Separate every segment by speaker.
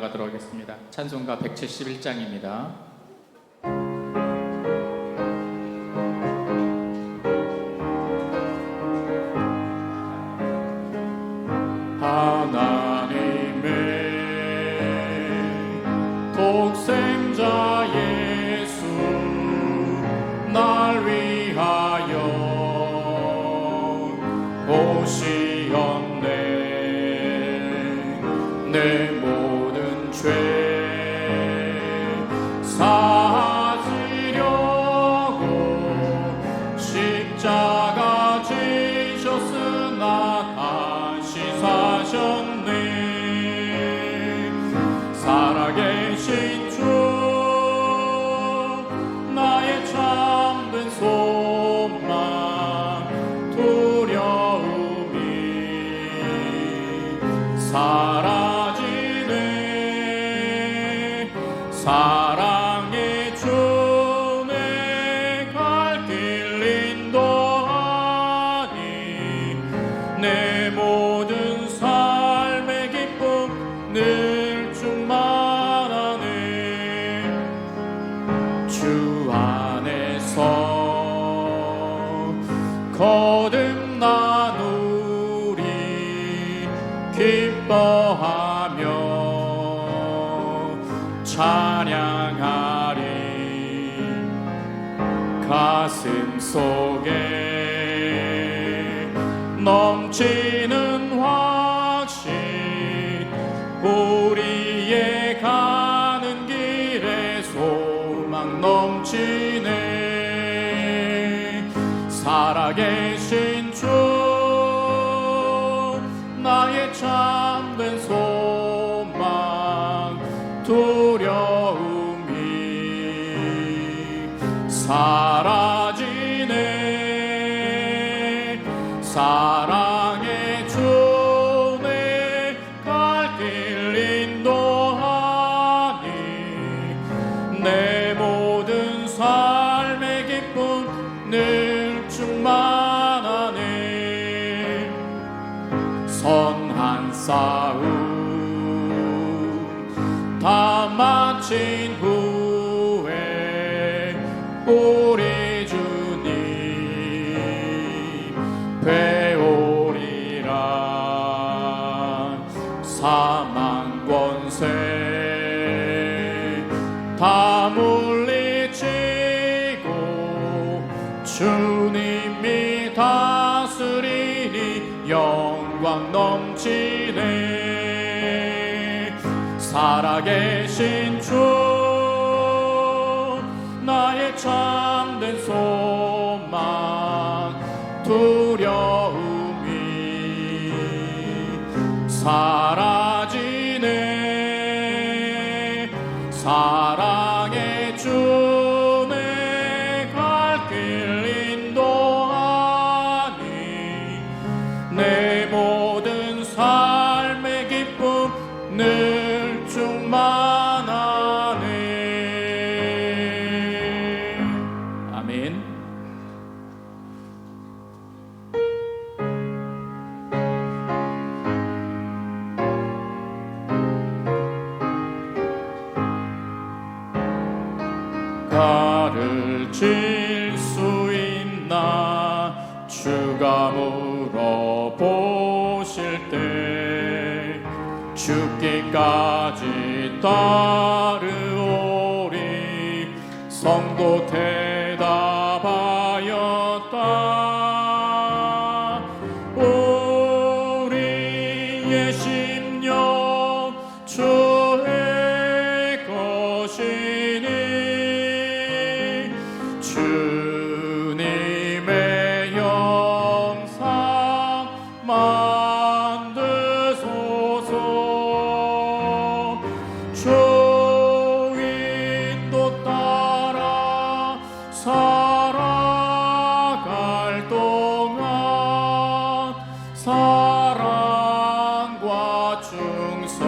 Speaker 1: 나가도록 하겠습니다. 찬송가 171장입니다.
Speaker 2: 하나님의 독생자 예수 날 위하여 오시었네. 내 모든 죄 사하시려고 십자가 지셨으나 다시 사셨네. 살아계신 주 나의 참된 소망 두려움이 사라지네. 사랑의 주 내 갈 길 인도하니 내 모든 삶의 기쁨 늘 충만하네. 주 안에서 거듭나누리 기뻐하며 찬양하리. 가슴 속에 넘치는 확신 우리의 가는 길에 소망 넘치네. 살아계신 주 나의 참된 소망 두려움이 사라지네. 사랑의 주 내 갈 길 인도하니 내 모든 삶의 기쁨 늘 충만하네. 선한 싸움 다 마친 후에 우리 주님 배우리라. 사망 권세 다 물리치고 주님이 다스리니 영광 넘치네. 살아계신 주 나의 참된 소망 두려움이 사라지네. 사랑의 주 내 갈 길 인도하니 내 모든 삶의 기쁨 늘 충만하네. 아멘. 가르칠 수 있나 주가 물어보실 때 죽기까지 따르오리. 성도 대답하였다. 우리의 심령 주의 것이니 주님의 영상 만드소서. 주인도 따라 살아갈 동안 사랑과 충성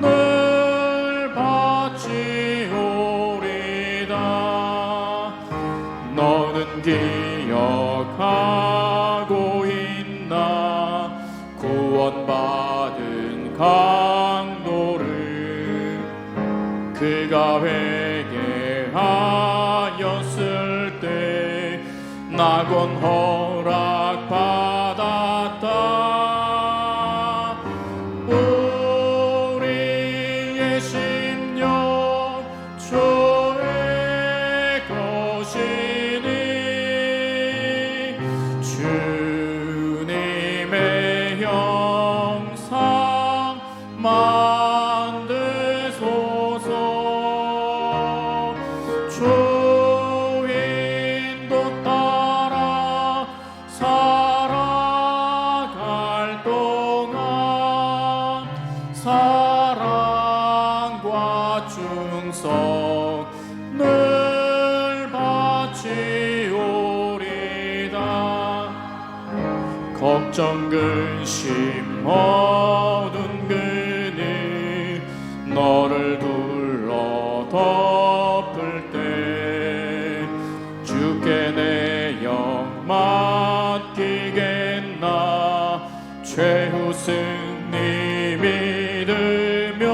Speaker 2: 늘 바치오리다. 너는 기억하고 있나 구원받은 강도를 회개하였을 때 낙원 허락받았다. 우리의 심령 주의 것이니 주님의 형상 만드소서. 주 인도 따라 살아갈 동안 사랑과 충성 늘 바치오리다. 걱정 근심 어둔 그늘 너를 둘러 덮을 때 주께 내 영 맡기겠나. 최후 승리 믿으며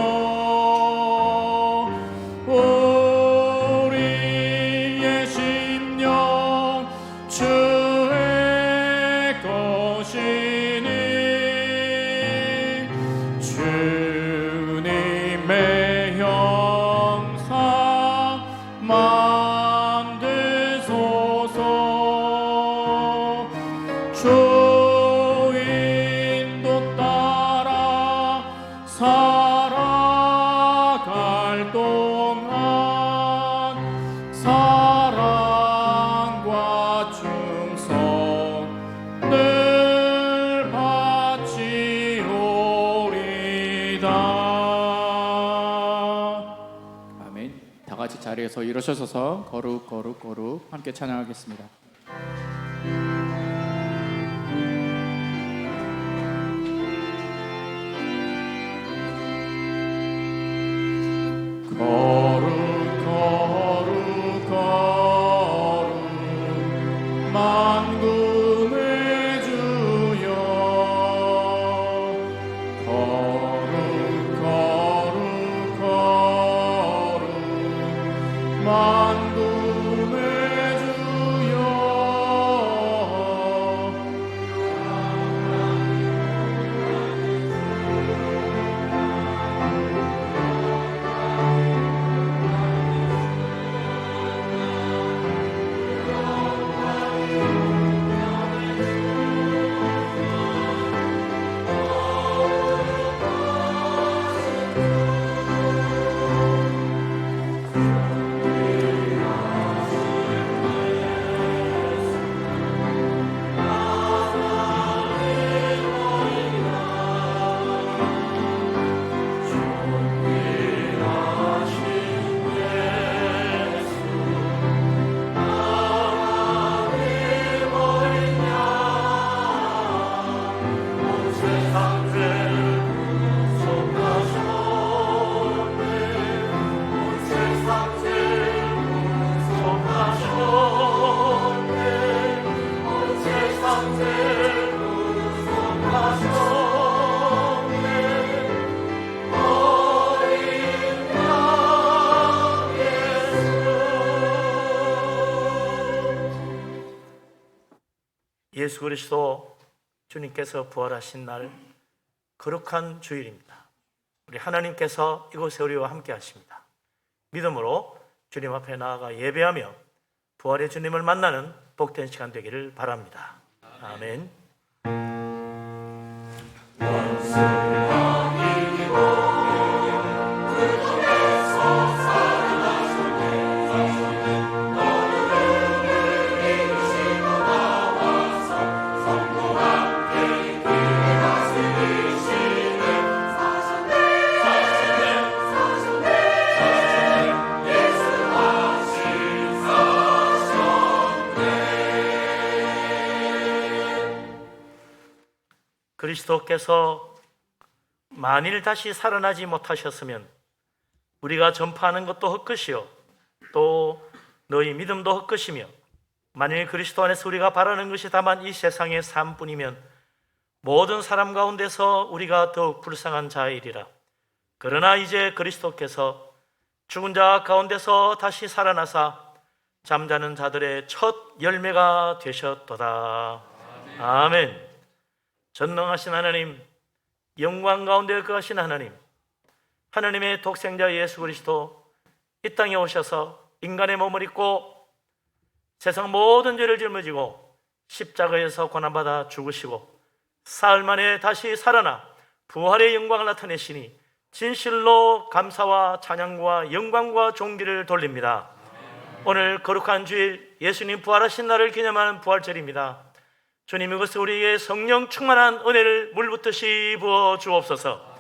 Speaker 2: 우리의 심령 주의 것이니 주님의 형상 만드소서. 주 인도 따라 살아갈 동안 사랑과 충성 늘 바치오리다.
Speaker 1: 아멘. 다 같이 자리에서 일어서셔서 거룩 거룩 거룩 함께 찬양하겠습니다.
Speaker 2: 거룩 거룩 거룩 만군의 주여. 거룩 거룩 거룩 만군의 주여.
Speaker 3: 예수 그리스도 주님께서 부활하신 날 거룩한 주일입니다. 우리 하나님께서 이곳에 우리와 함께 하십니다. 믿음으로 주님 앞에 나아가 예배하며 부활의 주님을 만나는 복된 시간 되기를 바랍니다. 아멘. 그리스도께서 만일 다시 살아나지 못하셨으면 우리가 전파하는 것도 헛것이요 또 너희 믿음도 헛것이며, 만일 그리스도 안에서 우리가 바라는 것이 다만 이 세상의 삶뿐이면 모든 사람 가운데서 우리가 더욱 불쌍한 자이리라. 그러나 이제 그리스도께서 죽은 자 가운데서 다시 살아나사 잠자는 자들의 첫 열매가 되셨도다. 아멘. 전능하신 하나님, 영광 가운데 거하신 하나님, 하나님의 독생자 예수 그리스도 이 땅에 오셔서 인간의 몸을 입고 세상 모든 죄를 짊어지고 십자가에서 고난받아 죽으시고 사흘 만에 다시 살아나 부활의 영광을 나타내시니 진실로 감사와 찬양과 영광과 존귀를 돌립니다. 오늘 거룩한 주일 예수님 부활하신 날을 기념하는 부활절입니다. 주님, 이것을 우리에게 성령 충만한 은혜를 물붓듯이 부어 주옵소서.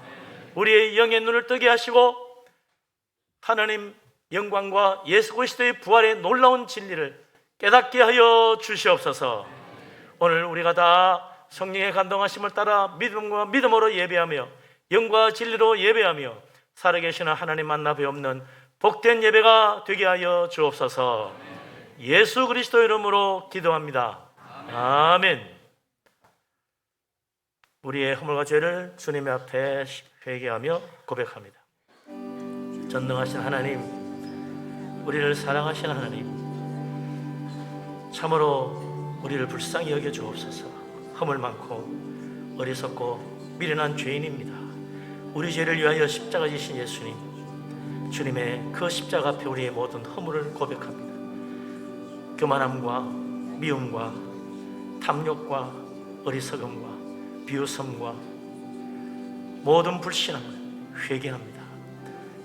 Speaker 3: 우리의 영의 눈을 뜨게 하시고 하나님 영광과 예수 그리스도의 부활의 놀라운 진리를 깨닫게 하여 주시옵소서. 오늘 우리가 다 성령의 감동하심을 따라 믿음과 믿음으로 예배하며 영과 진리로 예배하며 살아계시는 하나님 만나 뵈옵는 복된 예배가 되게 하여 주옵소서. 예수 그리스도 이름으로 기도합니다. 아멘. 우리의 허물과 죄를 주님의 앞에 회개하며 고백합니다. 전능하신 하나님, 우리를 사랑하시는 하나님, 참으로 우리를 불쌍히 여겨 주옵소서. 허물 많고 어리석고 미련한 죄인입니다. 우리 죄를 위하여 십자가 지신 예수님, 주님의 그 십자가 앞에 우리의 모든 허물을 고백합니다. 교만함과 미움과 탐욕과 어리석음과 비웃음과 모든 불신함을 회개합니다.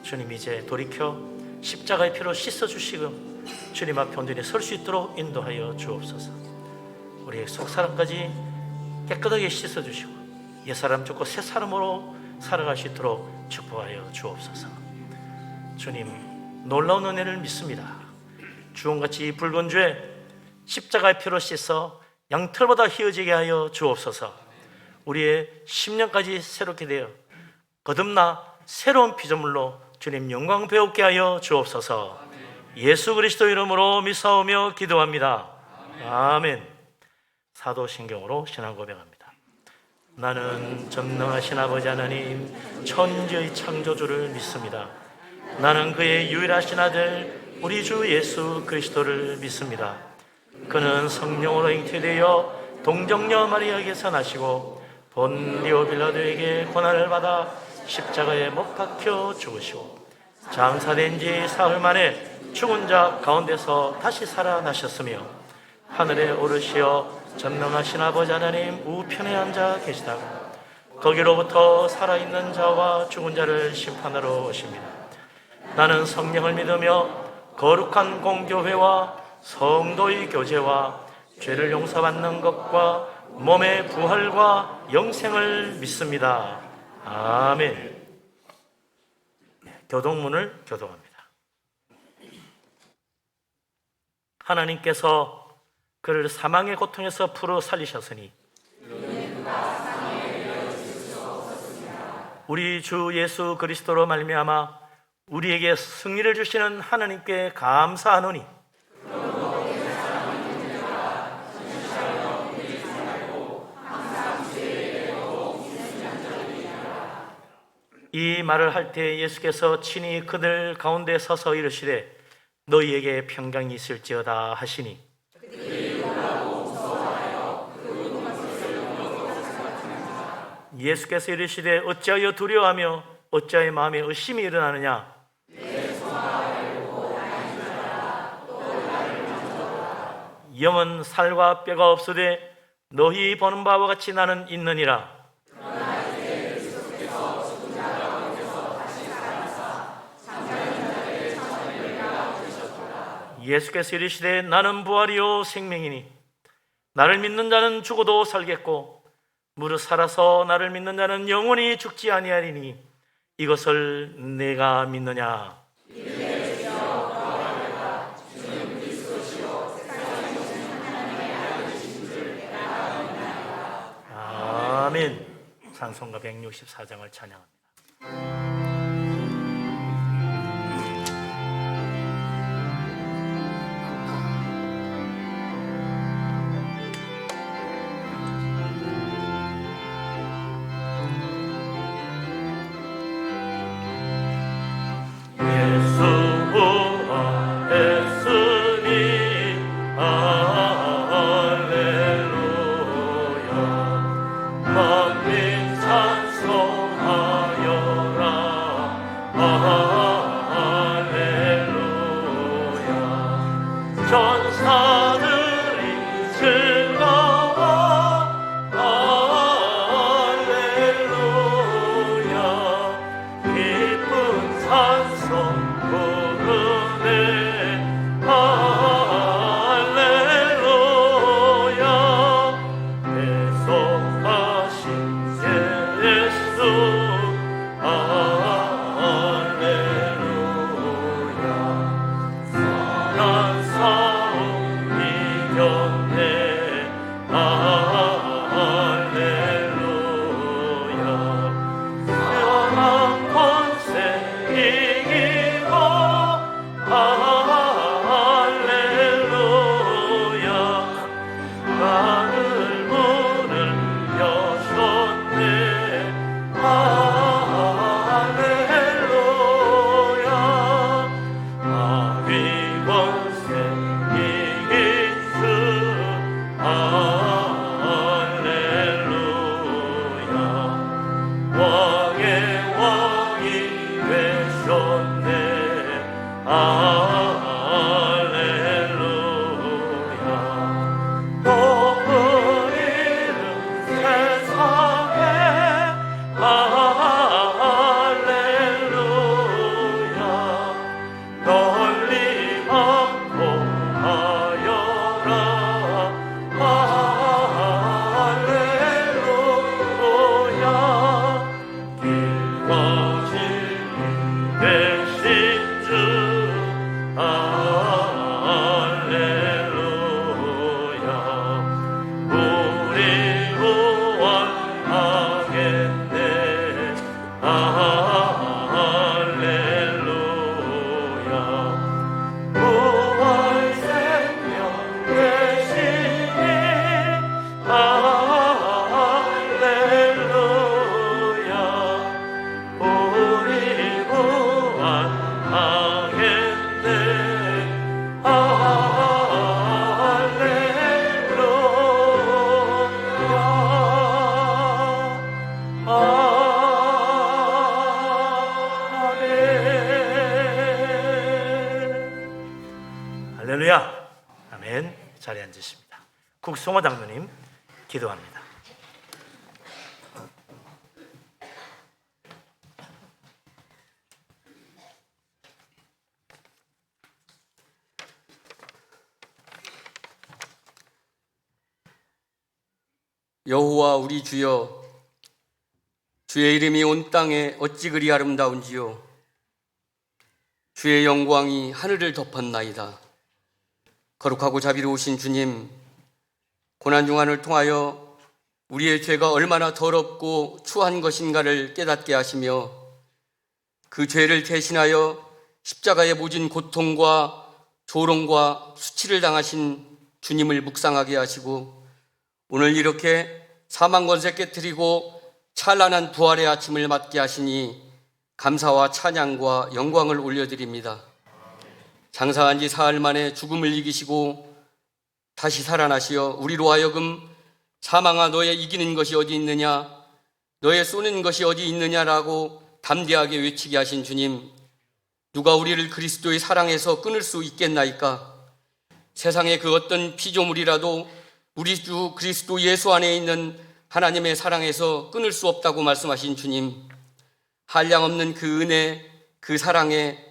Speaker 3: 주님, 이제 돌이켜 십자가의 피로 씻어주시고 주님 앞에 온전히 설 수 있도록 인도하여 주옵소서. 우리의 속사람까지 깨끗하게 씻어주시고 옛사람 죽고 새사람으로 살아갈 수 있도록 축복하여 주옵소서. 주님, 놀라운 은혜를 믿습니다. 주홍같이 붉은 죄 십자가의 피로 씻어 양털보다 희어지게 하여 주옵소서. 우리의 심령까지 새롭게 되어 거듭나 새로운 피조물로 주님 영광 배우게 하여 주옵소서. 예수 그리스도 이름으로 믿사오며 기도합니다. 아멘. 사도신경으로 신앙 고백합니다. 나는 전능하신 아버지 하나님 천지의 창조주를 믿습니다. 나는 그의 유일하신 아들 우리 주 예수 그리스도를 믿습니다. 그는 성령으로 잉태되어 동정녀 마리아에게서 나시고 본디오 빌라도에게 고난을 받아 십자가에 못 박혀 죽으시고 장사된 지 사흘 만에 죽은 자 가운데서 다시 살아나셨으며 하늘에 오르시어 전능하신 아버지 하나님 우편에 앉아 계시다가 거기로부터 살아있는 자와 죽은 자를 심판하러 오십니다. 나는 성령을 믿으며 거룩한 공교회와 성도의 교제와 죄를 용서받는 것과 몸의 부활과 영생을 믿습니다. 아멘. 교동문을 교동합니다. 하나님께서 그를 사망의 고통에서 풀어 살리셨으니 우리 주 예수 그리스도로 말미암아 우리에게 승리를 주시는 하나님께 감사하노니 이 말을 할 때 예수께서 친히 그들 가운데 서서 이르시되 너희에게 평강이 있을지어다 하시니 예수께서 이르시되 어찌하여 두려워하며 어찌하여 마음에 의심이 일어나느냐. 영은 살과 뼈가 없으되 너희 보는 바와 같이 나는 있느니라. 예수께서 이르시되 나는 부활이요 생명이니 나를 믿는 자는 죽어도 살겠고 무릇 살아서 나를 믿는 자는 영원히 죽지 아니하리니 이것을 내가 믿느냐. 아멘. 찬송가 164장을 찬양합니다. 예수 할렐루야. 사랑 권세 이기고 할렐루야. 마늘 문을 여셨네. 할렐루야. 마귀 권세 이긴 주 할렐루야. 왕의 왕이 되셨네. 할렐루야. 높은 이름 세상에 할렐루야. 널리 받고 하여라. 할렐루야. 길과 진리 되신 주 할렐루야. 우리 구원하겠네. 할렐루야. 부활 생명 되시니 할렐루야. 우리 구원하겠네. 할렐루야. 아멘. 자리에 앉으십니다. 국성호 장로님 기도합니다.
Speaker 4: 여호와 우리 주여, 주의 이름이 온 땅에 어찌 그리 아름다운지요. 주의 영광이 하늘을 덮었나이다. 거룩하고 자비로우신 주님, 고난중환을 통하여 우리의 죄가 얼마나 더럽고 추한 것인가를 깨닫게 하시며 그 죄를 대신하여 십자가의 모진 고통과 조롱과 수치를 당하신 주님을 묵상하게 하시고 오늘 이렇게 사망권세 깨뜨리고 찬란한 부활의 아침을 맞게 하시니 감사와 찬양과 영광을 올려드립니다. 장사한 지 사흘 만에 죽음을 이기시고 다시 살아나시어 우리로 하여금 사망아 너의 이기는 것이 어디 있느냐, 너의 쏘는 것이 어디 있느냐라고 담대하게 외치게 하신 주님, 누가 우리를 그리스도의 사랑에서 끊을 수 있겠나이까? 세상의 그 어떤 피조물이라도 우리 주 그리스도 예수 안에 있는 하나님의 사랑에서 끊을 수 없다고 말씀하신 주님, 한량없는 그 은혜, 그 사랑에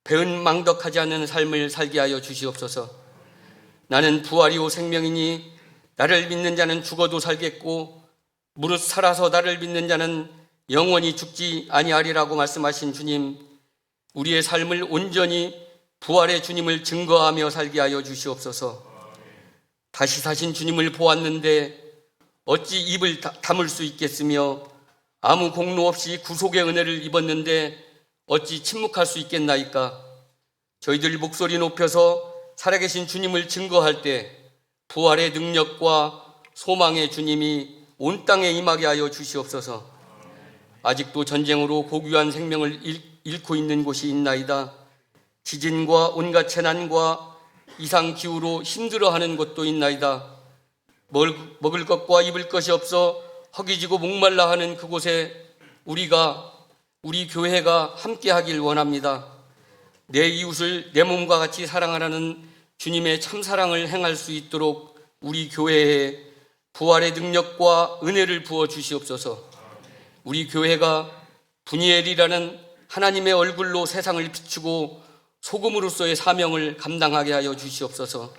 Speaker 4: 배은망덕하지 않는 삶을 살게 하여 주시옵소서. 나는 부활이요 생명이니 나를 믿는 자는 죽어도 살겠고 무릇 살아서 나를 믿는 자는 영원히 죽지 아니하리라고 말씀하신 주님, 우리의 삶을 온전히 부활의 주님을 증거하며 살게 하여 주시옵소서. 다시 사신 주님을 보았는데 어찌 입을 다물 수 있겠으며 아무 공로 없이 구속의 은혜를 입었는데 어찌 침묵할 수 있겠나이까? 저희들 목소리 높여서 살아계신 주님을 증거할 때 부활의 능력과 소망의 주님이 온 땅에 임하게 하여 주시옵소서. 아직도 전쟁으로 고귀한 생명을 잃고 있는 곳이 있나이다. 지진과 온갖 재난과 이상기후로 힘들어하는 곳도 있나이다. 먹을 것과 입을 것이 없어 허기지고 목말라 하는 그곳에 우리 교회가 함께 하길 원합니다. 내 이웃을 내 몸과 같이 사랑하라는 주님의 참사랑을 행할 수 있도록 우리 교회에 부활의 능력과 은혜를 부어 주시옵소서. 우리 교회가 분이엘이라는 하나님의 얼굴로 세상을 비추고 소금으로서의 사명을 감당하게 하여 주시옵소서.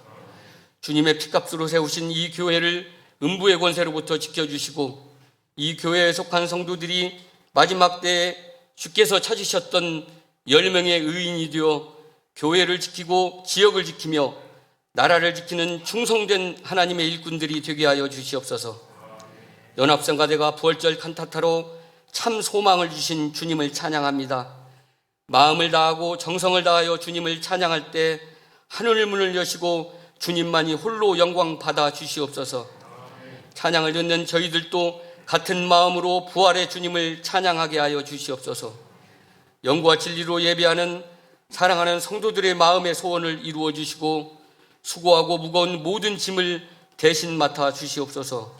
Speaker 4: 주님의 피값으로 세우신 이 교회를 음부의 권세로부터 지켜주시고 이 교회에 속한 성도들이 마지막 때에 주께서 찾으셨던 10명의 의인이 되어 교회를 지키고 지역을 지키며 나라를 지키는 충성된 하나님의 일꾼들이 되게 하여 주시옵소서. 연합성가대가 부활절 칸타타로 참 소망을 주신 주님을 찬양합니다. 마음을 다하고 정성을 다하여 주님을 찬양할 때 하늘 문을 여시고 주님만이 홀로 영광 받아 주시옵소서. 찬양을 듣는 저희들도 같은 마음으로 부활의 주님을 찬양하게 하여 주시옵소서. 영과 진리로 예배하는 사랑하는 성도들의 마음의 소원을 이루어 주시고 수고하고 무거운 모든 짐을 대신 맡아 주시옵소서.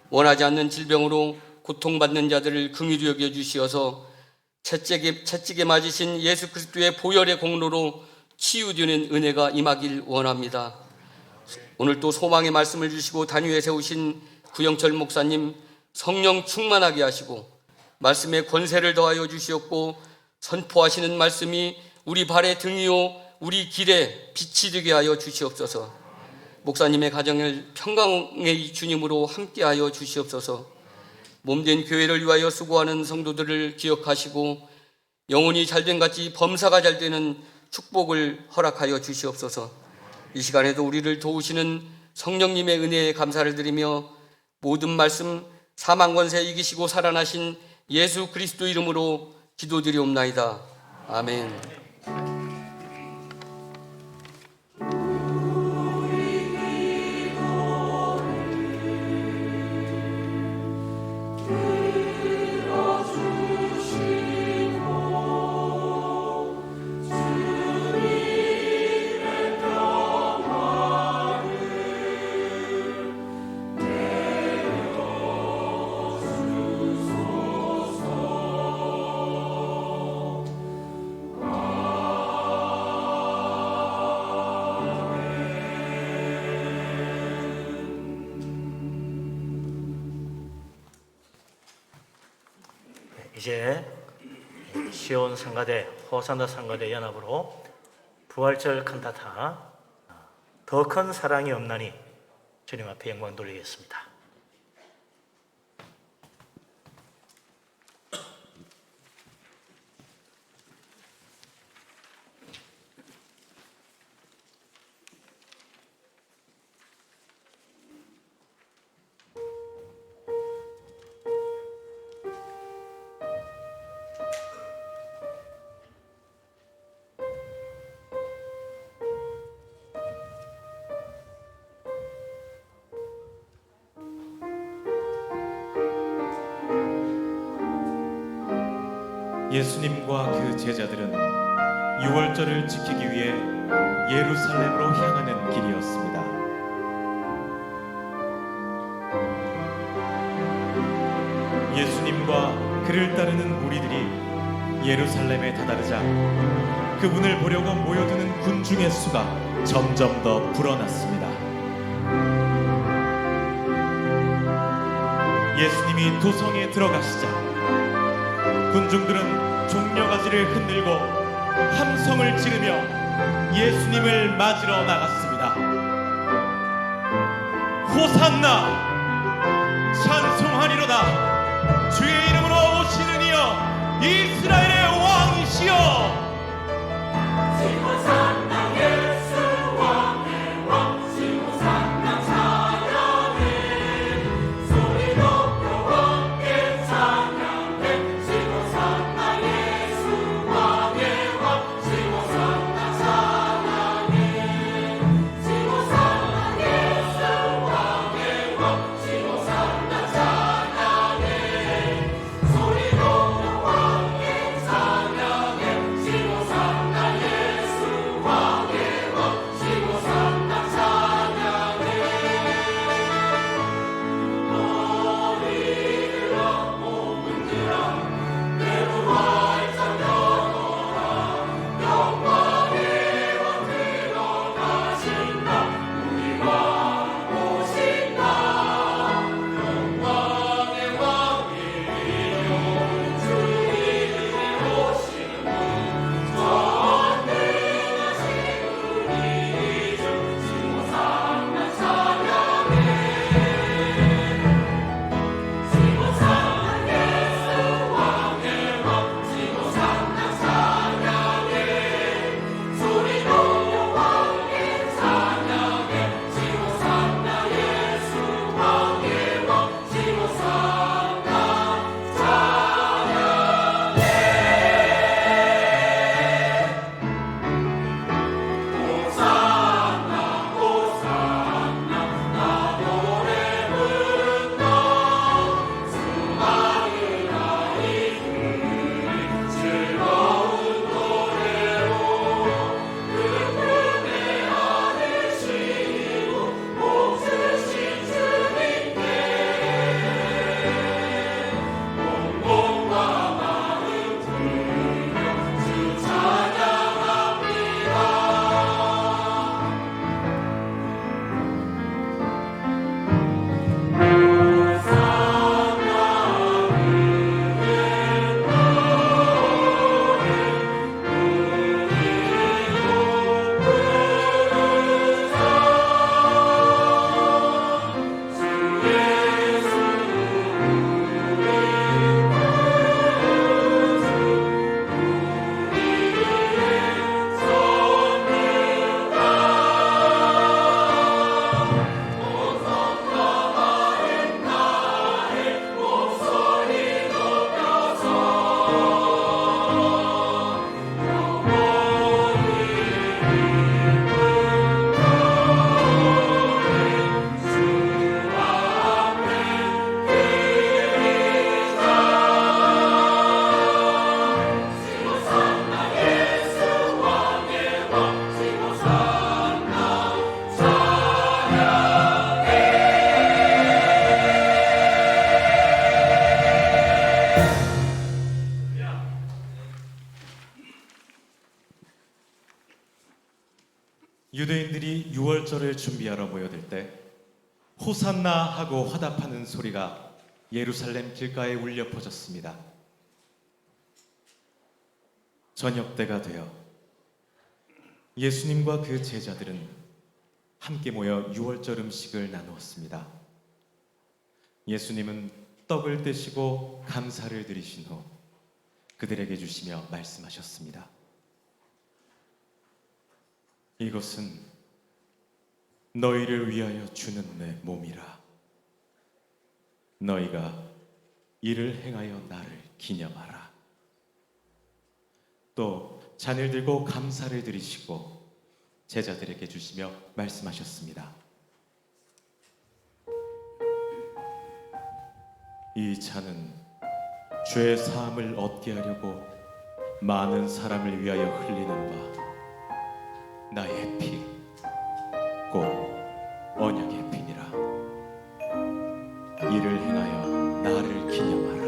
Speaker 4: 원하지 않는 질병으로 고통받는 자들을 긍휼히 여겨 주시어서 채찍에 맞으신 예수 그리스도의 보혈의 공로로 치유되는 은혜가 임하길 원합니다. 오늘 또 소망의 말씀을 주시고 단위에 세우신 구영철 목사님 성령 충만하게 하시고 말씀의 권세를 더하여 주시옵고 선포하시는 말씀이 우리 발의 등이요 우리 길에 빛이 되게 하여 주시옵소서. 목사님의 가정을 평강의 주님으로 함께하여 주시옵소서. 몸된 교회를 위하여 수고하는 성도들을 기억하시고 영혼이 잘된 같이 범사가 잘 되는 축복을 허락하여 주시옵소서. 이 시간에도 우리를 도우시는 성령님의 은혜에 감사를 드리며 모든 말씀 사망 권세 이기시고 살아나신 예수 그리스도 이름으로 기도드리옵나이다. 아멘.
Speaker 3: 이제 시온 성가대, 호산나 성가대 연합으로 부활절 칸타타 더 큰 사랑이 없나니 주님 앞에 영광 돌리겠습니다.
Speaker 2: 예수님과 그 제자들은 유월절을 지키기 위해 예루살렘으로 향하는 길이었습니다. 예수님과 그를 따르는 무리들이 예루살렘에 다다르자 그분을 보려고 모여드는 군중의 수가 점점 더 불어났습니다. 예수님이 도성에 들어가시자 군중들은 종려가지를 흔들고 함성을 지르며 예수님을 맞으러 나갔습니다. 호산나! 찬송하리로다! 주의 이름으로 오시는 이여! 이스라엘의 왕이시여! 유월절을 준비하러 모여들 때 호산나 하고 화답하는 소리가 예루살렘 길가에 울려 퍼졌습니다. 저녁 때가 되어 예수님과 그 제자들은 함께 모여 유월절 음식을 나누었습니다. 예수님은 떡을 떼시고 감사를 드리신 후 그들에게 주시며 말씀하셨습니다. 이것은 너희를 위하여 주는 내 몸이라. 너희가 이를 행하여 나를 기념하라. 또 잔을 들고 감사를 드리시고 제자들에게 주시며 말씀하셨습니다. 이 잔은 죄 사함을 얻게 하려고 많은 사람을 위하여 흘리는 바 나의 피, 곧 언약의 피니라. 이를 행하여 나를 기념하라.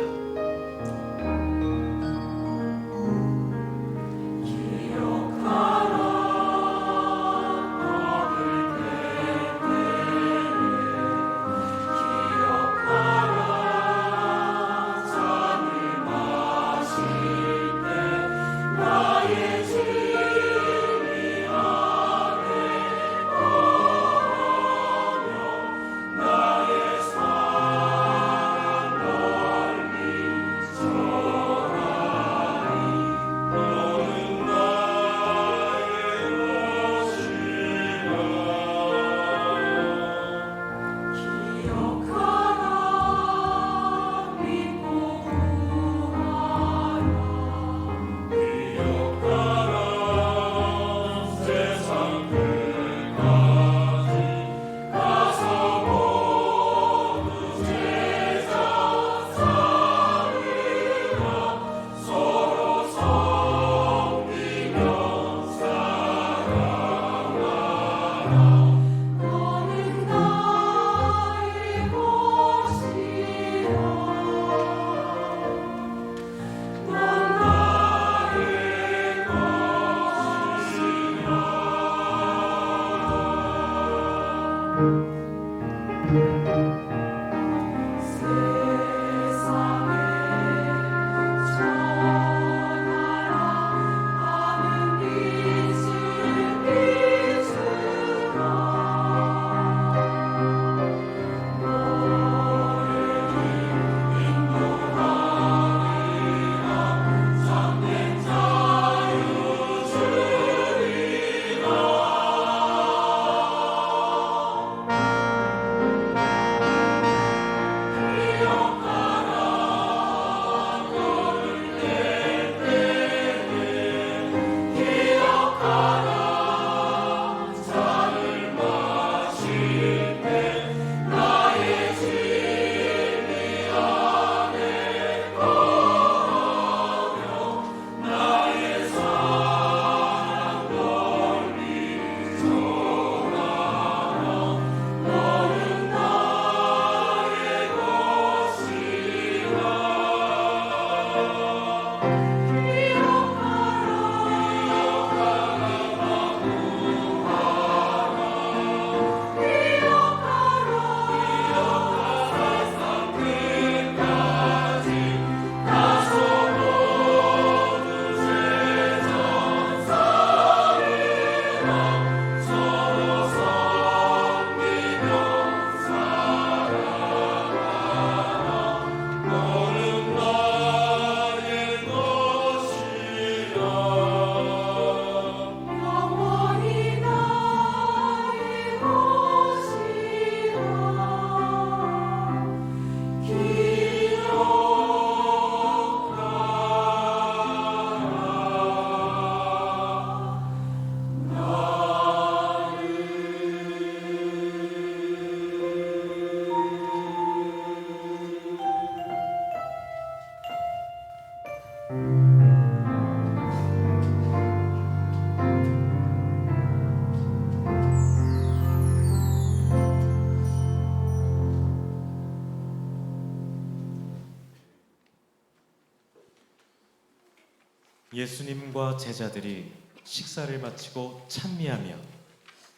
Speaker 2: 예수님과 제자들이 식사를 마치고 찬미하며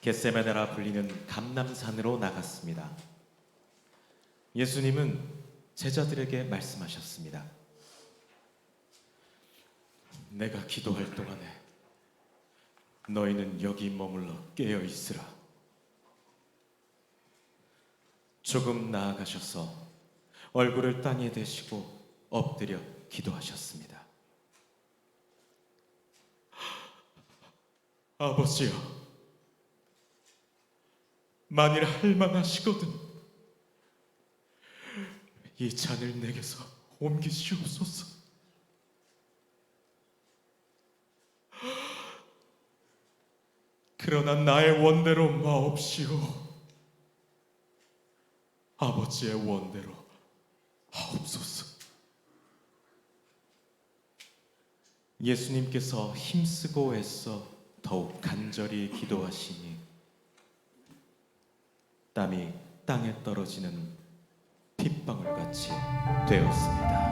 Speaker 2: 겟세마네라 불리는 감람산으로 나갔습니다. 예수님은 제자들에게 말씀하셨습니다. 내가 기도할 동안에 너희는 여기 머물러 깨어 있으라. 조금 나아가셔서 얼굴을 땅에 대시고 엎드려 기도하셨습니다. 아버지여, 만일 할만하시거든 이 잔을 내게서 옮기시옵소서. 그러나 나의 원대로 마옵시오. 아버지의 원대로 하옵소서. 예수님께서 힘쓰고 애써 더욱 간절히 기도하시니 땀이 땅에 떨어지는 핏방울같이 되었습니다.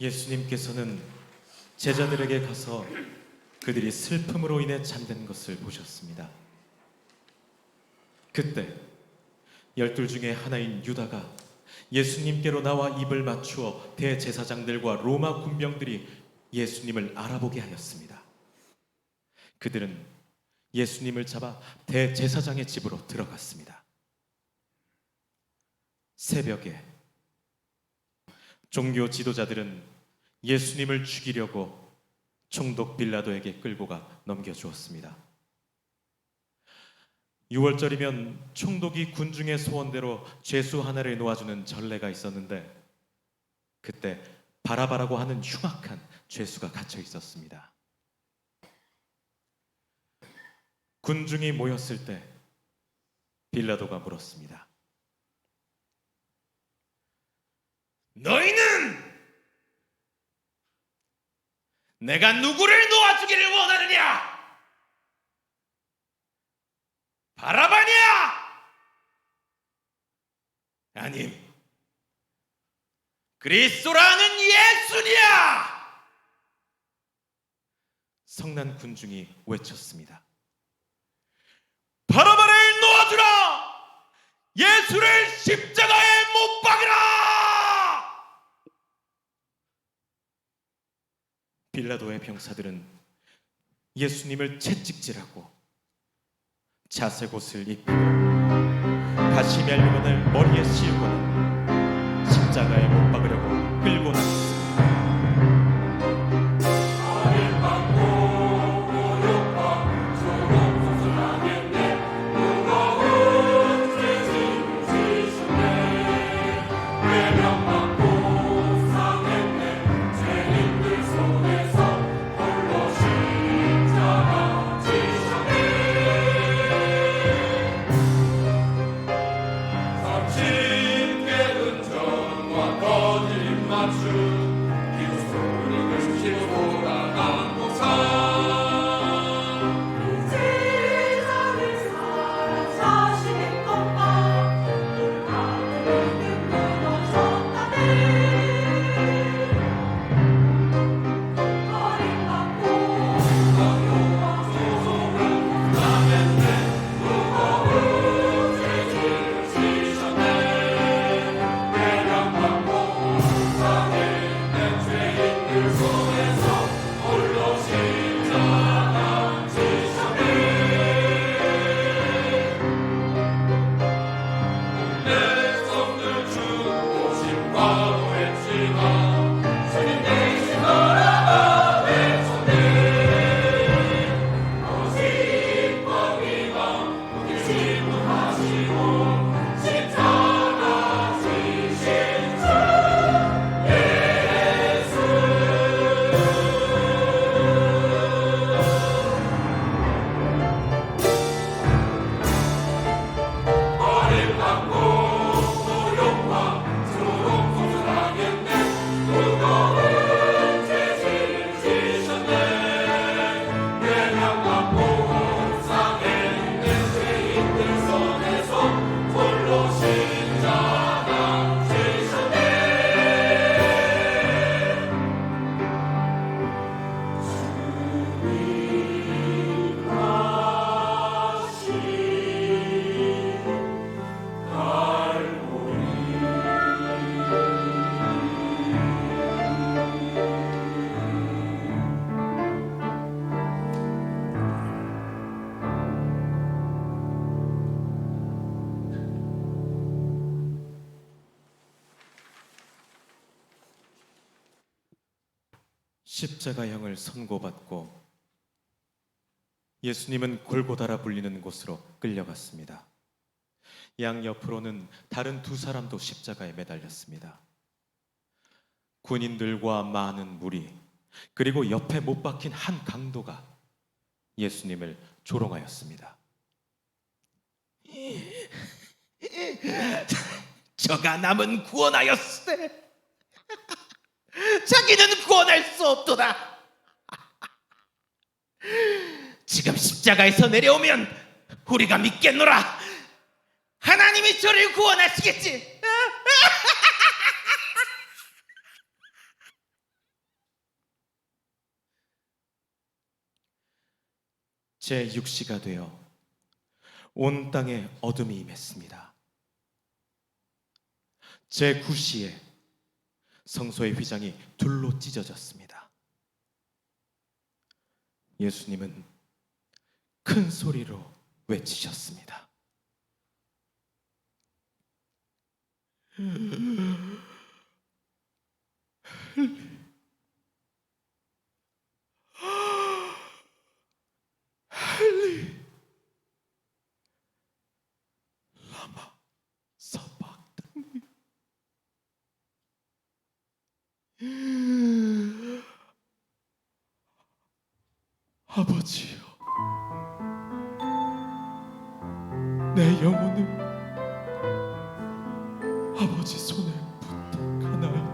Speaker 2: 예수님께서는 제자들에게 가서 그들이 슬픔으로 인해 잠든 것을 보셨습니다. 그때 12 중에 하나인 유다가 예수님께로 나와 입을 맞추어 대제사장들과 로마 군병들이 예수님을 알아보게 하였습니다. 그들은 예수님을 잡아 대제사장의 집으로 들어갔습니다. 새벽에 종교 지도자들은 예수님을 죽이려고 총독 빌라도에게 끌고 가 넘겨주었습니다. 6월절이면 총독이 군중의 소원대로 죄수 하나를 놓아주는 전례가 있었는데 그때 바라바라고 하는 흉악한 죄수가 갇혀 있었습니다. 군중이 모였을 때 빌라도가 물었습니다. 너희는 내가 누구를 놓아주기를 원하느냐? 바라바냐? 아님 그리스도라는 예수냐? 성난 군중이 외쳤습니다. 바라바를 놓아주라! 예수를 십자가에 못 박으라! 빌라도의 병사들은 예수님을 채찍질하고 자색옷을 입히고 가시멜리온을 머리에 씌우고는 십자가에 못 박으려고 끌고 나갔습니다. 십자가형을 선고받고 예수님은 골고다라 불리는 곳으로 끌려갔습니다. 양옆으로는 다른 두 사람도 십자가에 매달렸습니다. 군인들과 많은 무리, 그리고 옆에 못 박힌 한 강도가 예수님을 조롱하였습니다. 저가 남은 구원하였으되 자기는 구원할 수 없도다. 지금 십자가에서 내려오면 우리가 믿겠노라. 하나님이 저를 구원하시겠지. 제6시가 되어 온 땅에 어둠이 임했습니다. 제9시에 성소의 휘장이 둘로 찢어졌습니다. 예수님은 큰 소리로 외치셨습니다. 서박다니. 아버지요, 내 영혼을 아버지 손에 부탁하나이다.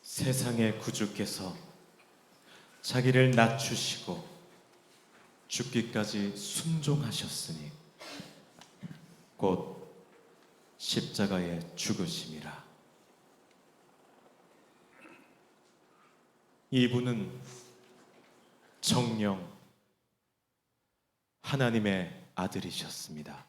Speaker 2: 세상의 구주께서 자기를 낮추시고 죽기까지 순종하셨으니 곧 십자가에 죽으심이라. 이분은 정령 하나님의 아들이셨습니다.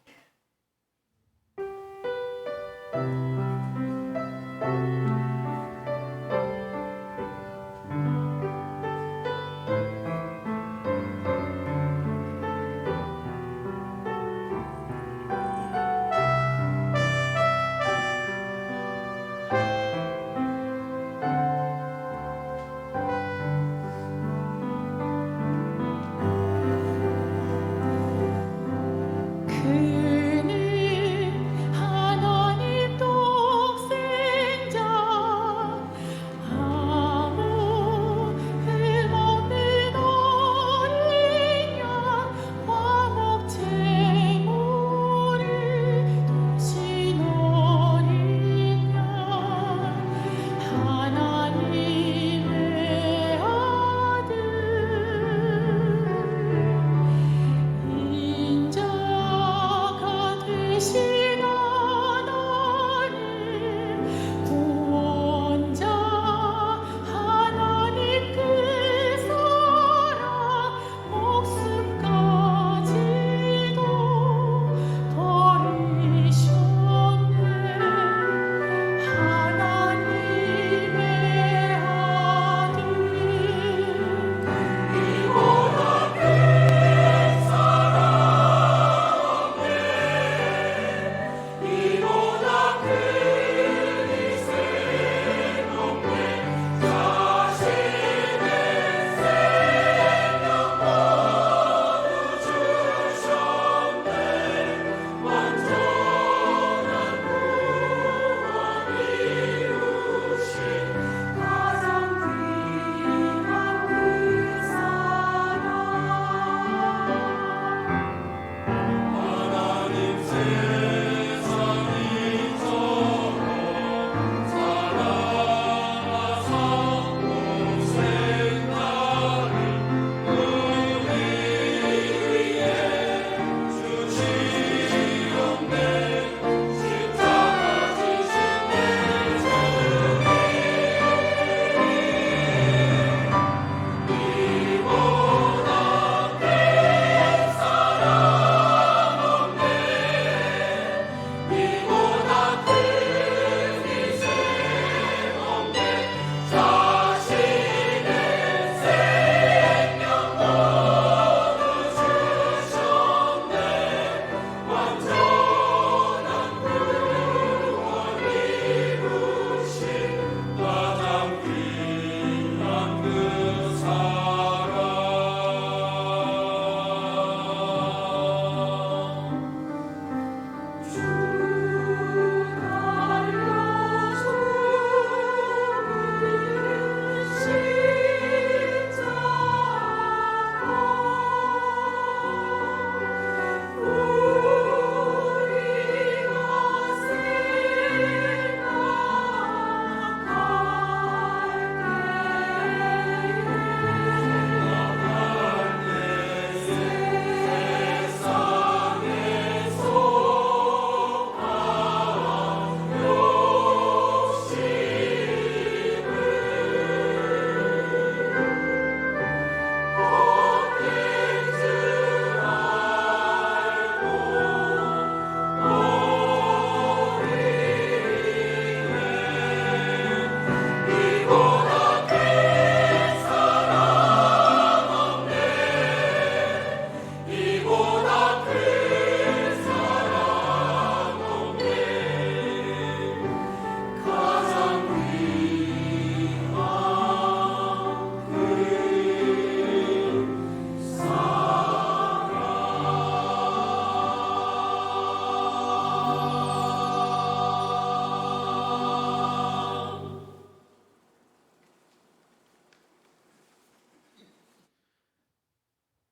Speaker 5: 그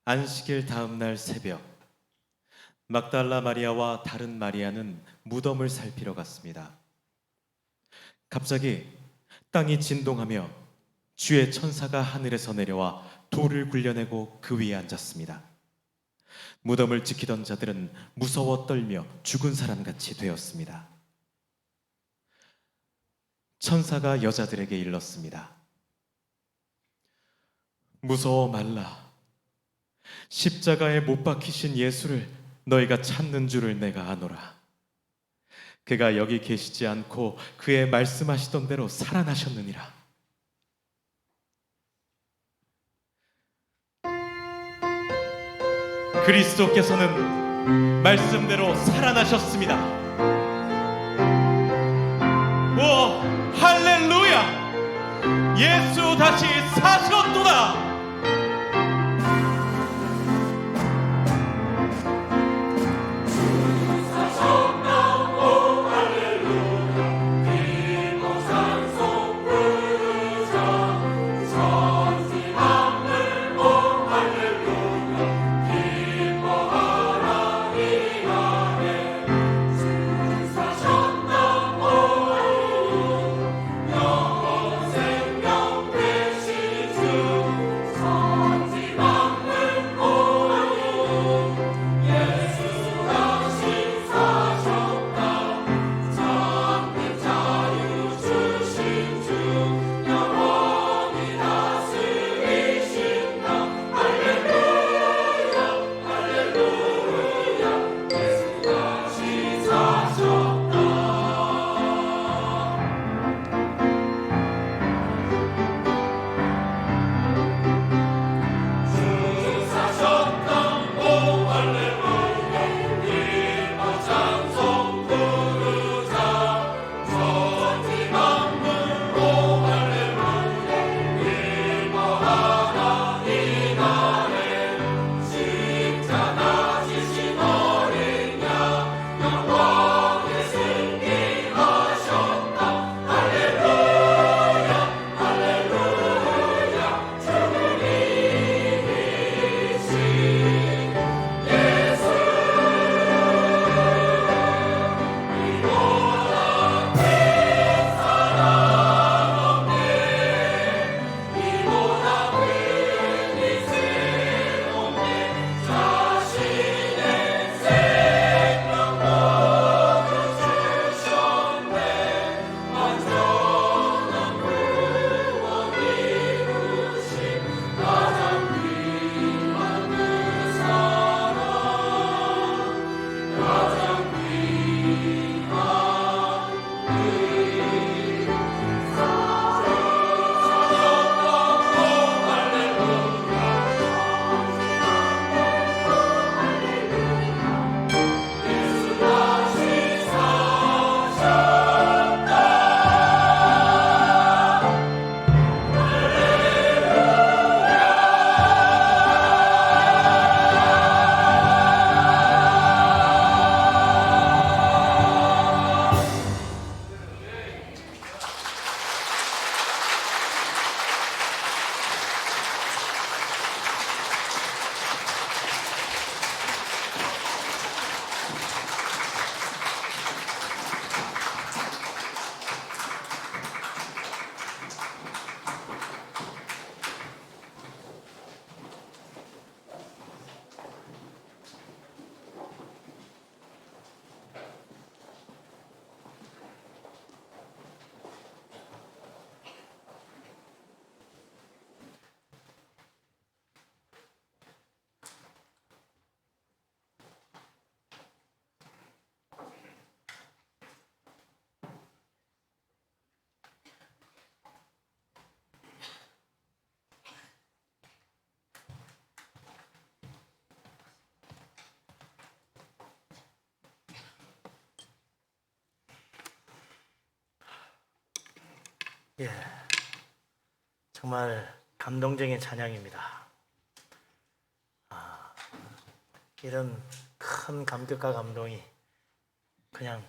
Speaker 2: 안식일 다음 날 새벽, 막달라 마리아와 다른 마리아는 무덤을 살피러 갔습니다. 갑자기 땅이 진동하며 주의 천사가 하늘에서 내려와 돌을 굴려내고 그 위에 앉았습니다. 무덤을 지키던 자들은 무서워 떨며 죽은 사람같이 되었습니다. 천사가 여자들에게 일렀습니다. 무서워 말라. 십자가에 못 박히신 예수를 너희가 찾는 줄을 내가 아노라. 그가 여기 계시지 않고 그의 말씀하시던 대로 살아나셨느니라. 그리스도께서는 말씀대로 살아나셨습니다. 오, 할렐루야! 예수 다시 사셨도다!
Speaker 3: 예, 정말 감동적인 찬양입니다. 이런 큰 감격과 감동이 그냥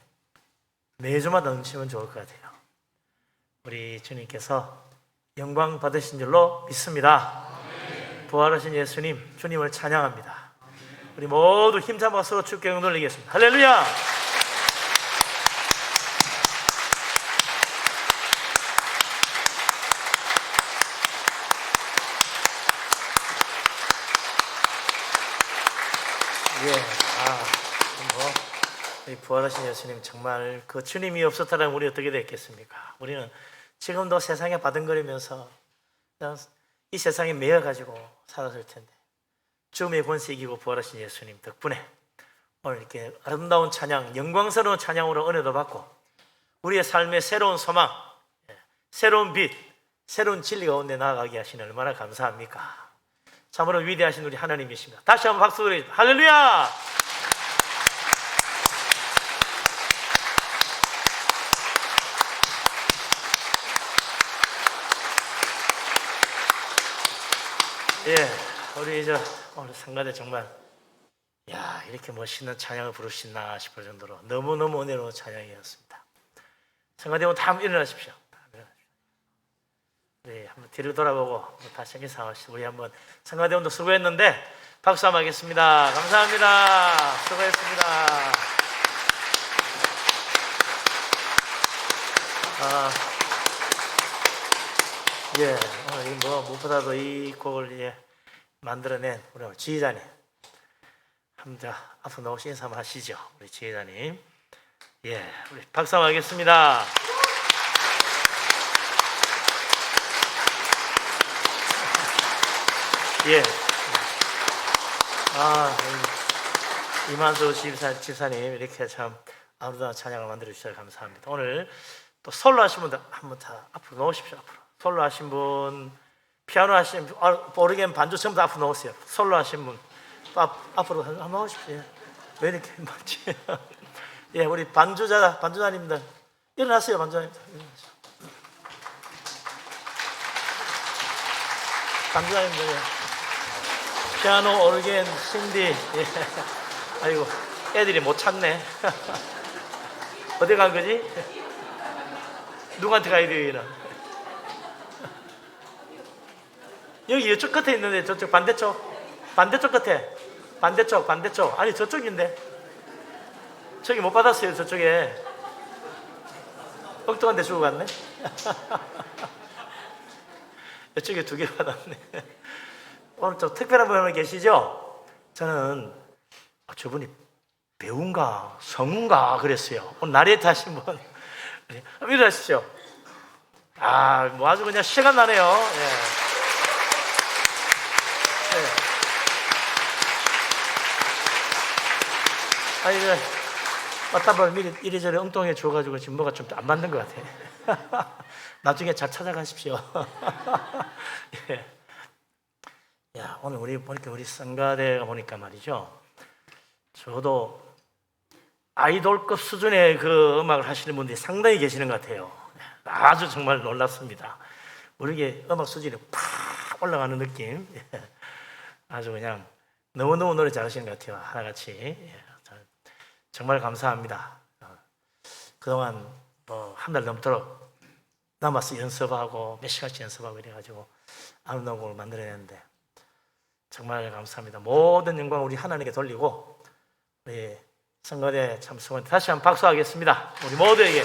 Speaker 3: 매주마다 넘치면 좋을 것 같아요. 우리 주님께서 영광 받으신 줄로 믿습니다. 부활하신 예수님, 주님을 찬양합니다. 우리 모두 힘찬 박수로 주께 영광 돌리겠습니다. 할렐루야! 이 부활하신 예수님, 정말 그 주님이 없었다면 우리 어떻게 됐겠습니까? 우리는 지금도 세상에 바둥거리면서 그냥 이 세상에 매여가지고 살았을 텐데, 죽음의 권세 이기고 부활하신 예수님 덕분에 오늘 이렇게 아름다운 찬양, 영광스러운 찬양으로 은혜도 받고 우리의 삶의 새로운 소망, 새로운 빛, 새로운 진리 가운데 나아가게 하시니 얼마나 감사합니까? 참으로 위대하신 우리 하나님이십니다. 다시 한번 박수 드립니다. 할렐루야! 예, 우리 오늘 성가대 정말 이렇게 멋있는 찬양을 부르시나 싶을 정도로 너무너무 은혜로운 찬양이었습니다. 성가대 다 일어나십시오. 네, 한번 뒤를 돌아보고 다시 인사하시고 우리 한번 성가대원도 수고했는데 박수 한번 하겠습니다. 감사합니다. 수고했습니다. 오늘 무엇보다도 이 곡을 만들어낸 우리 지휘자님, 한번 앞으로 나오시 인사 한번 하시죠. 우리 지휘자님, 우리 박수 한번 하겠습니다. 이만수 집사님 이렇게 참 아름다운 찬양을 만들어 주셔서 감사합니다. 오늘 또 솔로 하신 분들 한번 다 앞으로 나오십시오. 앞으로 솔로 하신 분, 피아노 하신 분, 오르겐 반주 전부 다 앞으로 나오세요. 솔로 하신 분 앞으로 한번 나오십시오. 왜 이렇게 많지? 우리 반주자님들 일어나세요. 반주자님들 반주자님들 피아노, 오르겐, 신디. 아이고, 애들이 못 찾네. 어디 간 거지? 누구한테 가야 돼요, 얘는? 여기 이쪽 끝에 있는데 저쪽 반대쪽 끝에 반대쪽 아니 저쪽인데 저기 못 받았어요. 저쪽에 엉뚱한 데 주고 갔네. 이쪽에 2개 받았네. 오늘 좀 특별한 분이 계시죠? 저는 저분이 배우인가 성우인가 그랬어요. 오늘 나레이트 하신 분 일어나십시오. 아주 그냥 시간 나네요. 왔다 보면 미리 이리저리 엉뚱하게 줘가지고 지금 뭐가 좀 안 맞는 것 같아. 나중에 잘 찾아가십시오. 오늘 우리 보니까 우리 성가대가 보니까 말이죠. 저도 아이돌급 수준의 그 음악을 하시는 분들이 상당히 계시는 것 같아요. 아주 정말 놀랐습니다. 우리에게 음악 수준이 팍 올라가는 느낌. 아주 그냥 너무너무 노래 잘하시는 것 같아요. 하나같이. 정말 감사합니다. 그동안 한 달 넘도록 남아서 연습하고 몇 시간씩 연습하고 이래가지고 아름다운 곡을 만들어냈는데 정말 감사합니다. 모든 영광 우리 하나님께 돌리고 우리 성가대 참 수고했습니다. 다시 한번 박수하겠습니다. 우리 모두에게.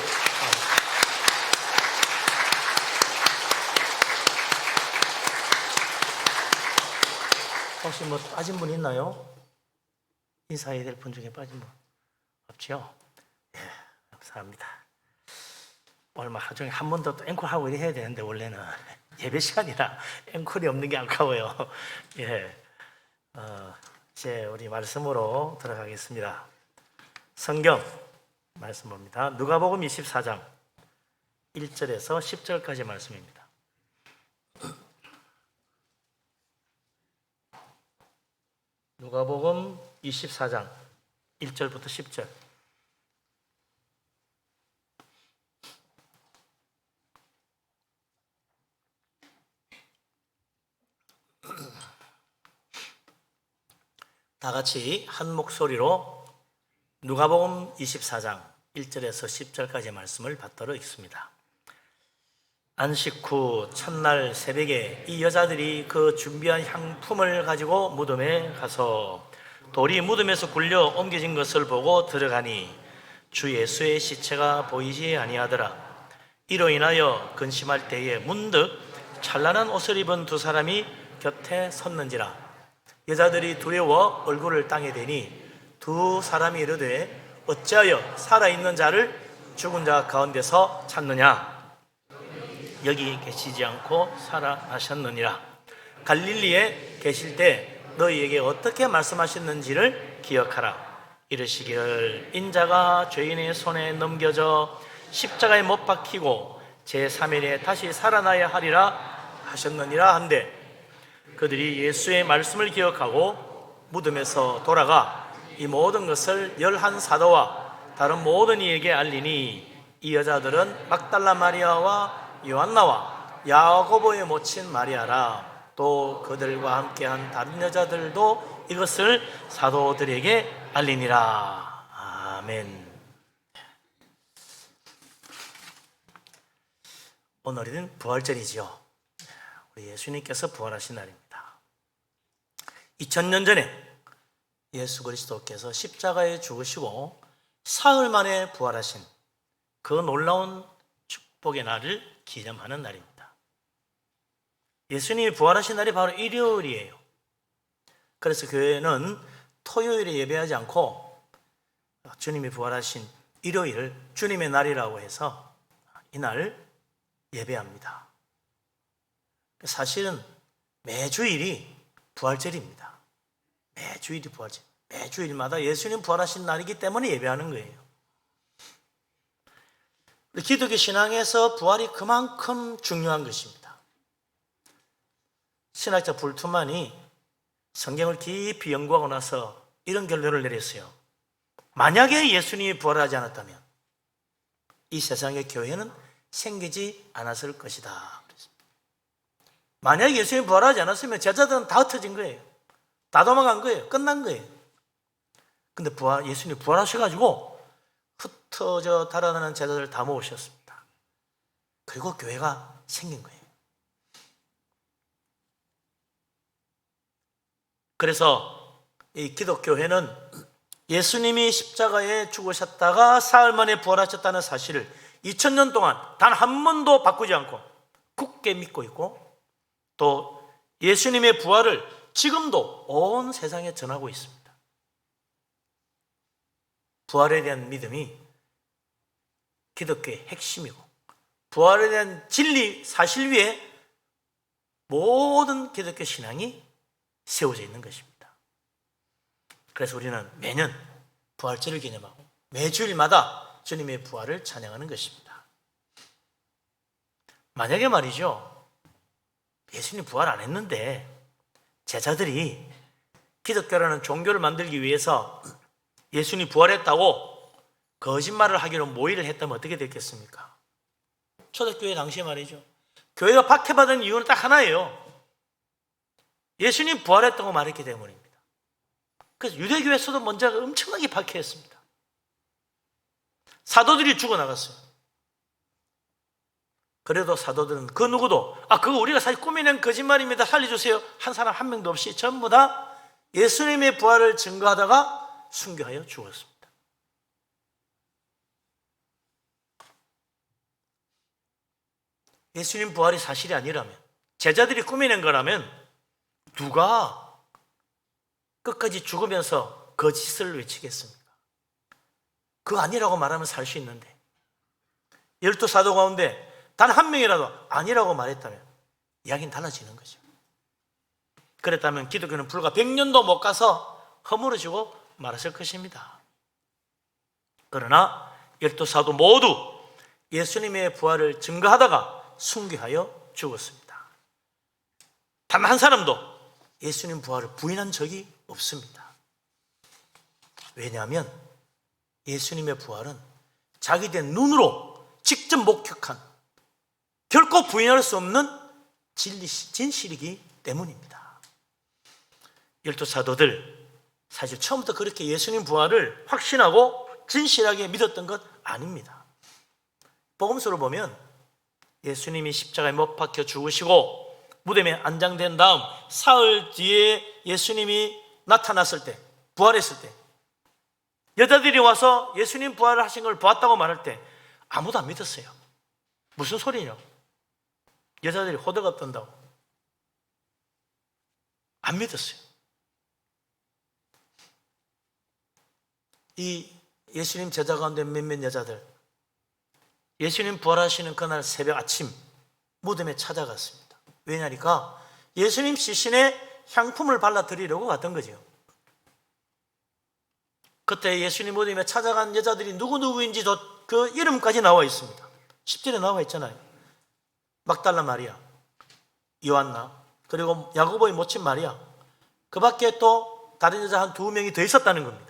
Speaker 3: 혹시 빠진 분 있나요? 인사해야 될 분 중에 빠진 분 없죠? 감사합니다. 오늘 하루 종일 한 번 더 또 앵콜하고 이래 해야 되는데 원래는 예배 시간이라 앵콜이 없는 게 아까워요. 이제 우리 말씀으로 들어가겠습니다. 성경 말씀 봅니다. 누가복음 24장 1절에서 10절까지 말씀입니다. 누가복음 24장 1절부터 10절. 다 같이 한 목소리로 누가복음 24장 1절에서 10절까지 말씀을 받도록 읽습니다. 안식 후 첫날 새벽에 이 여자들이 그 준비한 향품을 가지고 무덤에 가서 돌이 무덤에서 굴려 옮겨진 것을 보고 들어가니 주 예수의 시체가 보이지 아니하더라. 이로 인하여 근심할 때에 문득 찬란한 옷을 입은 두 사람이 곁에 섰는지라. 여자들이 두려워 얼굴을 땅에 대니 두 사람이 이르되 어찌하여 살아있는 자를 죽은 자 가운데서 찾느냐? 여기 계시지 않고 살아나셨느니라. 갈릴리에 계실 때 너희에게 어떻게 말씀하셨는지를 기억하라. 이르시기를 인자가 죄인의 손에 넘겨져 십자가에 못 박히고 제3일에 다시 살아나야 하리라 하셨느니라 한데, 그들이 예수의 말씀을 기억하고 무덤에서 돌아가 이 모든 것을 11사도와 다른 모든 이에게 알리니, 이 여자들은 막달라 마리아와 요한나와 야고보의 모친 마리아라. 또 그들과 함께한 다른 여자들도 이것을 사도들에게 알리니라. 아멘. 오늘은 부활절이지요. 우리 예수님께서 부활하신 날입니다. 2000년 전에 예수 그리스도께서 십자가에 죽으시고 사흘 만에 부활하신 그 놀라운 축복의 날을 기념하는 날입니다. 예수님이 부활하신 날이 바로 일요일이에요. 그래서 교회는 토요일에 예배하지 않고 주님이 부활하신 일요일을 주님의 날이라고 해서 이날 예배합니다. 사실은 매주일이 부활절입니다. 매주일이 부활절. 매주일마다 예수님 부활하신 날이기 때문에 예배하는 거예요. 기독교 신앙에서 부활이 그만큼 중요한 것입니다. 신학자 불투만이 성경을 깊이 연구하고 나서 이런 결론을 내렸어요. 만약에 예수님이 부활하지 않았다면 이 세상의 교회는 생기지 않았을 것이다. 만약에 예수님이 부활하지 않았으면 제자들은 다 흩어진 거예요. 다 도망간 거예요. 끝난 거예요. 근데 예수님이 부활하셔가지고 흩어져 달아나는 제자들 다 모으셨습니다. 그리고 교회가 생긴 거예요. 그래서 이 기독교회는 예수님이 십자가에 죽으셨다가 사흘 만에 부활하셨다는 사실을 2000년 동안 단 한 번도 바꾸지 않고 굳게 믿고 있고, 또 예수님의 부활을 지금도 온 세상에 전하고 있습니다. 부활에 대한 믿음이 기독교의 핵심이고, 부활에 대한 진리 사실 위에 모든 기독교 신앙이 세워져 있는 것입니다. 그래서 우리는 매년 부활절을 기념하고 매주일마다 주님의 부활을 찬양하는 것입니다. 만약에 말이죠, 예수님 부활 안 했는데 제자들이 기독교라는 종교를 만들기 위해서 예수님이 부활했다고 거짓말을 하기로 모의를 했다면 어떻게 됐겠습니까? 초대교회 당시에 말이죠, 교회가 박해받은 이유는 딱 하나예요. 예수님 부활했다고 말했기 때문입니다. 그래서 유대교회에서도 먼저 엄청나게 박해했습니다. 사도들이 죽어나갔어요. 그래도 사도들은 그 누구도 그거 우리가 사실 꾸며낸 거짓말입니다, 살려주세요 한 사람 한 명도 없이 전부 다 예수님의 부활을 증거하다가 순교하여 죽었습니다. 예수님 부활이 사실이 아니라면, 제자들이 꾸며낸 거라면 누가 끝까지 죽으면서 거짓을 외치겠습니까? 그거 아니라고 말하면 살 수 있는데, 12사도 가운데 단 한 명이라도 아니라고 말했다면 이야기는 달라지는 거죠. 그랬다면 기독교는 불과 100년도 못 가서 허물어지고 말았을 것입니다. 그러나 12사도 모두 예수님의 부활을 증거하다가 순교하여 죽었습니다. 단 한 사람도 예수님 부활을 부인한 적이 없습니다. 왜냐하면 예수님의 부활은 자기들 눈으로 직접 목격한, 결코 부인할 수 없는 진실이기 때문입니다. 12사도들 사실 처음부터 그렇게 예수님 부활을 확신하고 진실하게 믿었던 것 아닙니다. 복음서를 보면 예수님이 십자가에 못 박혀 죽으시고 무덤에 안장된 다음 사흘 뒤에 예수님이 나타났을 때, 부활했을 때, 여자들이 와서 예수님 부활하신 걸 보았다고 말할 때 아무도 안 믿었어요. 무슨 소리냐? 여자들이 호들갑 떤다고. 안 믿었어요. 이 예수님 제자 가운데 몇몇 여자들, 예수님 부활하시는 그날 새벽 아침 무덤에 찾아갔습니다. 왜냐니까 예수님 시신에 향품을 발라드리려고 갔던 거죠. 그때 예수님 무덤에 찾아간 여자들이 누구인지 그 이름까지 나와 있습니다. 10절에 나와 있잖아요. 막달라 마리아, 요한나, 그리고 야고보의 모친 마리아, 그 밖에 또 다른 여자 한 2명이 더 있었다는 겁니다.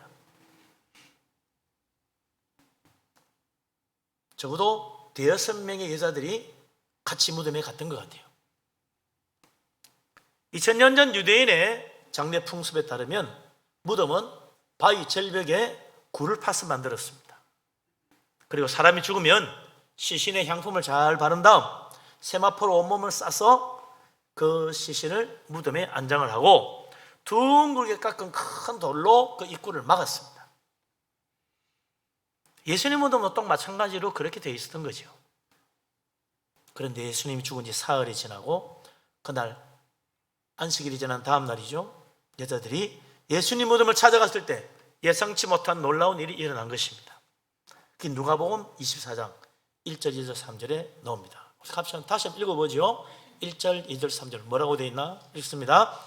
Speaker 3: 적어도 5명의 여자들이 같이 무덤에 갔던 것 같아요. 2000년 전 유대인의 장례 풍습에 따르면 무덤은 바위 절벽에 굴을 파서 만들었습니다. 그리고 사람이 죽으면 시신에 향품을 잘 바른 다음 세마포로 온몸을 싸서 그 시신을 무덤에 안장을 하고 둥글게 깎은 큰 돌로 그 입구를 막았습니다. 예수님 무덤도 또 마찬가지로 그렇게 되어 있었던 거죠. 그런데 예수님이 죽은 지 사흘이 지나고 그날 안식일이 지난 다음 날이죠. 여자들이 예수님 무덤을 찾아갔을 때 예상치 못한 놀라운 일이 일어난 것입니다. 그게 누가복음 24장 1절, 2절, 3절에 나옵니다. 다시 한번 읽어보죠. 1절, 2절, 3절 뭐라고 되어 있나? 읽습니다.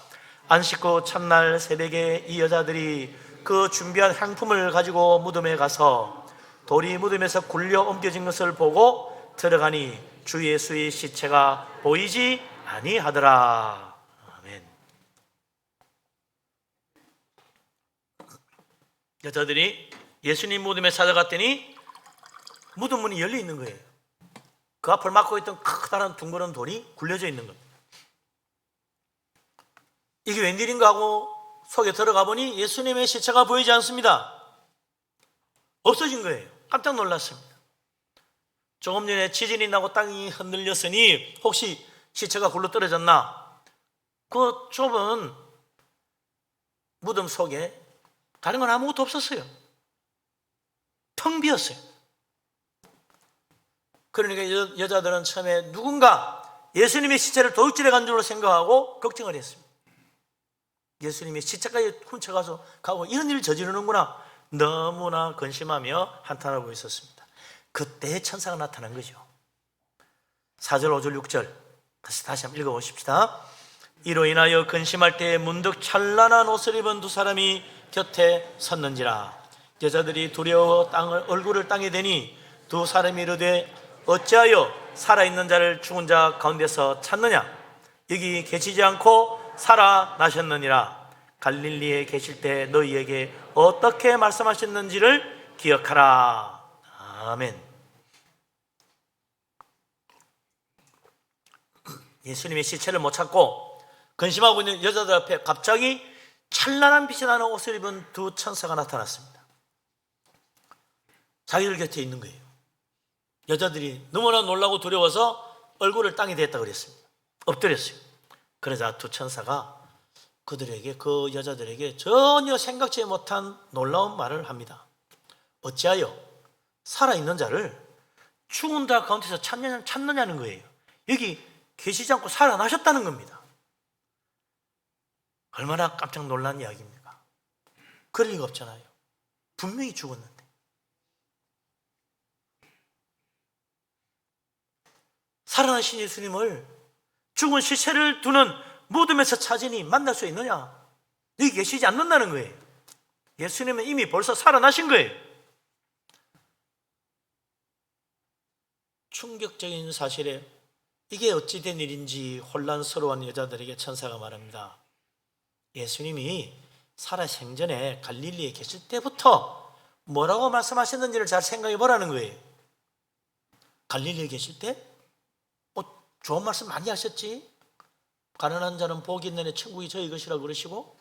Speaker 3: 안식 후 첫날 새벽에 이 여자들이 그 준비한 향품을 가지고 무덤에 가서 돌이 무덤에서 굴려 옮겨진 것을 보고 들어가니 주 예수의 시체가 보이지 아니하더라. 아멘. 여자들이 예수님 무덤에 찾아갔더니 무덤 문이 열려 있는 거예요. 그 앞을 막고 있던 커다란 둥그런 돌이 굴려져 있는 겁니다. 이게 웬일인가 하고 속에 들어가 보니 예수님의 시체가 보이지 않습니다. 없어진 거예요. 깜짝 놀랐습니다. 조금 전에 지진이 나고 땅이 흔들렸으니 혹시 시체가 굴러 떨어졌나? 그 좁은 무덤 속에 다른 건 아무것도 없었어요. 텅 비었어요. 그러니까 여자들은 처음에 누군가 예수님의 시체를 도둑질해 간 줄로 생각하고 걱정을 했습니다. 예수님의 시체까지 훔쳐가서 가고 이런 일을 저지르는구나. 너무나 근심하며 한탄하고 있었습니다. 그때 천사가 나타난 거죠. 4절, 5절, 6절 다시 한번 읽어보십시다. 이로 인하여 근심할 때에 문득 찬란한 옷을 입은 두 사람이 곁에 섰는지라. 여자들이 두려워 얼굴을 땅에 대니 두 사람이 이르되 어찌하여 살아있는 자를 죽은 자 가운데서 찾느냐? 여기 계시지 않고 살아나셨느니라. 갈릴리에 계실 때 너희에게 어떻게 말씀하셨는지를 기억하라. 아멘. 예수님의 시체를 못 찾고 근심하고 있는 여자들 앞에 갑자기 찬란한 빛이 나는 옷을 입은 두 천사가 나타났습니다. 자기들 곁에 있는 거예요. 여자들이 너무나 놀라고 두려워서 얼굴을 땅에 댔다고 그랬습니다. 엎드렸어요. 그러자 두 천사가 그들에게, 그 여자들에게 전혀 생각지 못한 놀라운 말을 합니다. 어찌하여 살아있는 자를 죽은 자 가운데서 찾느냐는 거예요. 여기 계시지 않고 살아나셨다는 겁니다. 얼마나 깜짝 놀란 이야기입니까? 그럴 리가 없잖아요. 분명히 죽었는데. 살아나신 예수님을 죽은 시체를 두는 무덤에서 찾으니 만날 수 있느냐? 여기 계시지 않는다는 거예요. 예수님은 이미 벌써 살아나신 거예요. 충격적인 사실에 이게 어찌 된 일인지 혼란스러운 여자들에게 천사가 말합니다. 예수님이 살아 생전에 갈릴리에 계실 때부터 뭐라고 말씀하셨는지를 잘 생각해 보라는 거예요. 갈릴리에 계실 때 좋은 말씀 많이 하셨지. 가난한 자는 복이 있는 애 천국이 저희 것이라고 그러시고,